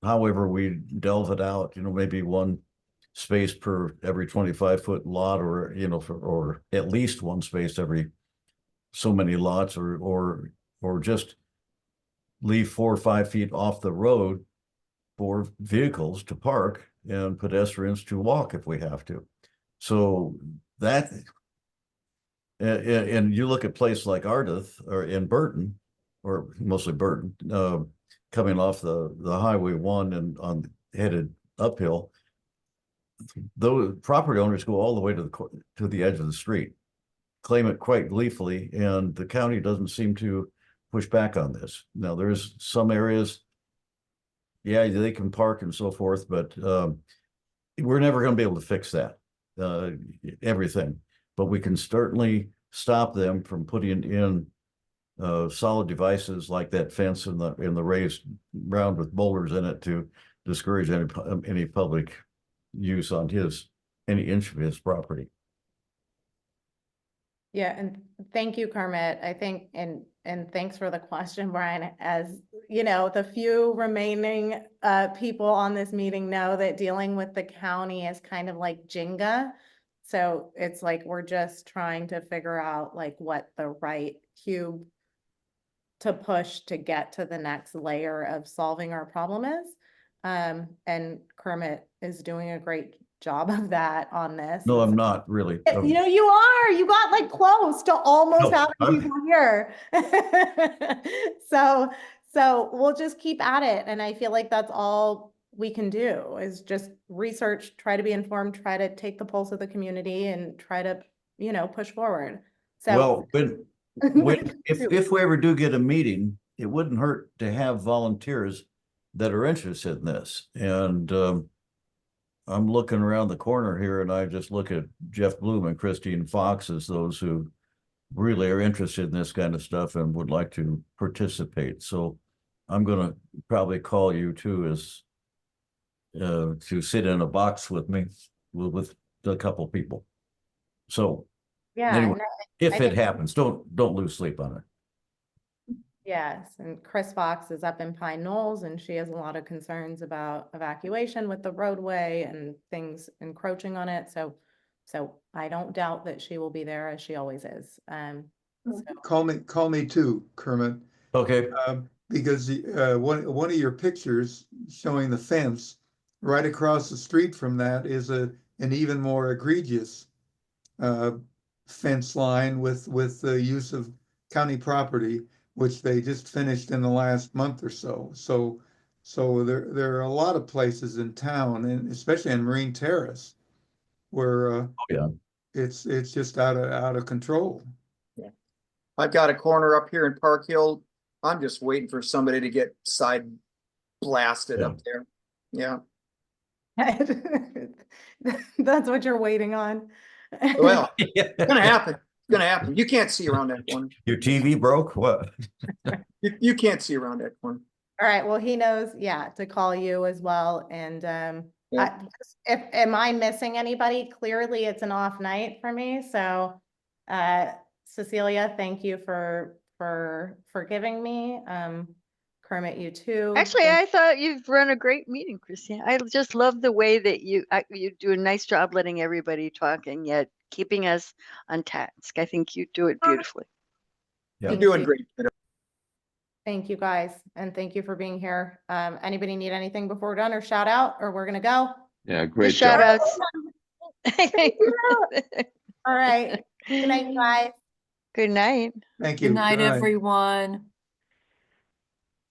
however we delve it out, maybe one space per every 25-foot lot, or or at least one space every so many lots, or just leave 4 or 5 feet off the road for vehicles to park and pedestrians to walk if we have to. So that, and you look at places like Ardith or in Burton, or mostly Burton, coming off the Highway 1 and headed uphill, those property owners go all the way to the edge of the street, claim it quite gleefully, and the county doesn't seem to push back on this. Now, there's some areas, yeah, they can park and so forth, but we're never going to be able to fix that, everything. But we can certainly stop them from putting in solid devices like that fence in the raised ground with boulders in it to discourage any public use on any inch of his property. Yeah, and thank you, Kermit. I think, and thanks for the question, Brian. As you know, the few remaining people on this meeting know that dealing with the county is kind of like Jenga. So it's like we're just trying to figure out like what the right cube to push to get to the next layer of solving our problem is. And Kermit is doing a great job of that on this. No, I'm not really. You are. You got like close to almost No, having people here. So we'll just keep at it. And I feel like that's all we can do is just research, try to be informed, try to take the pulse of the community and try to, push forward. So well, if we ever do get a meeting, it wouldn't hurt to have volunteers that are interested in this. And I'm looking around the corner here and I just look at Jeff Bloom and Christine Fox as those who really are interested in this kind of stuff and would like to participate. So I'm going to probably call you too, as to sit in a box with me with a couple people. So yeah, anyway, no, if it happens, don't lose sleep on it. Yes, and Chris Fox is up in Pine Knolls and she has a lot of concerns about evacuation with the roadway and things encroaching on it. So I don't doubt that she will be there as she always is. So. Call me too, Kermit. Okay. Because one of your pictures showing the fence right across the street from that is an even more egregious fence line with the use of county property, which they just finished in the last month or so. So there are a lot of places in town, and especially in Marine Terrace, where it's just out of control. Yeah, I've got a corner up here in Park Hill. I'm just waiting for somebody to get side blasted up there. Yeah. That's what you're waiting on. Well, it's gonna happen. It's gonna happen. You can't see around that corner. Your TV broke? What? You can't see around that corner. All right. Well, he knows, to call you as well. And am I missing anybody? Clearly, it's an off night for me. So, Cecilia, thank you for forgiving me. permit you too. Actually, Thank- I thought you've run a great meeting, Christine. I just love the way that you do a nice job letting everybody talk and yet keeping us on task. I think you do it beautifully. You're Thank doing you. great. Thank you, guys, and thank you for being here. Anybody need anything before we're done, or shout out, or we're gonna go? Yeah, Just great shout job. outs. All right. Good night, guys. Good night. Thank you. Good night, Good night. everyone.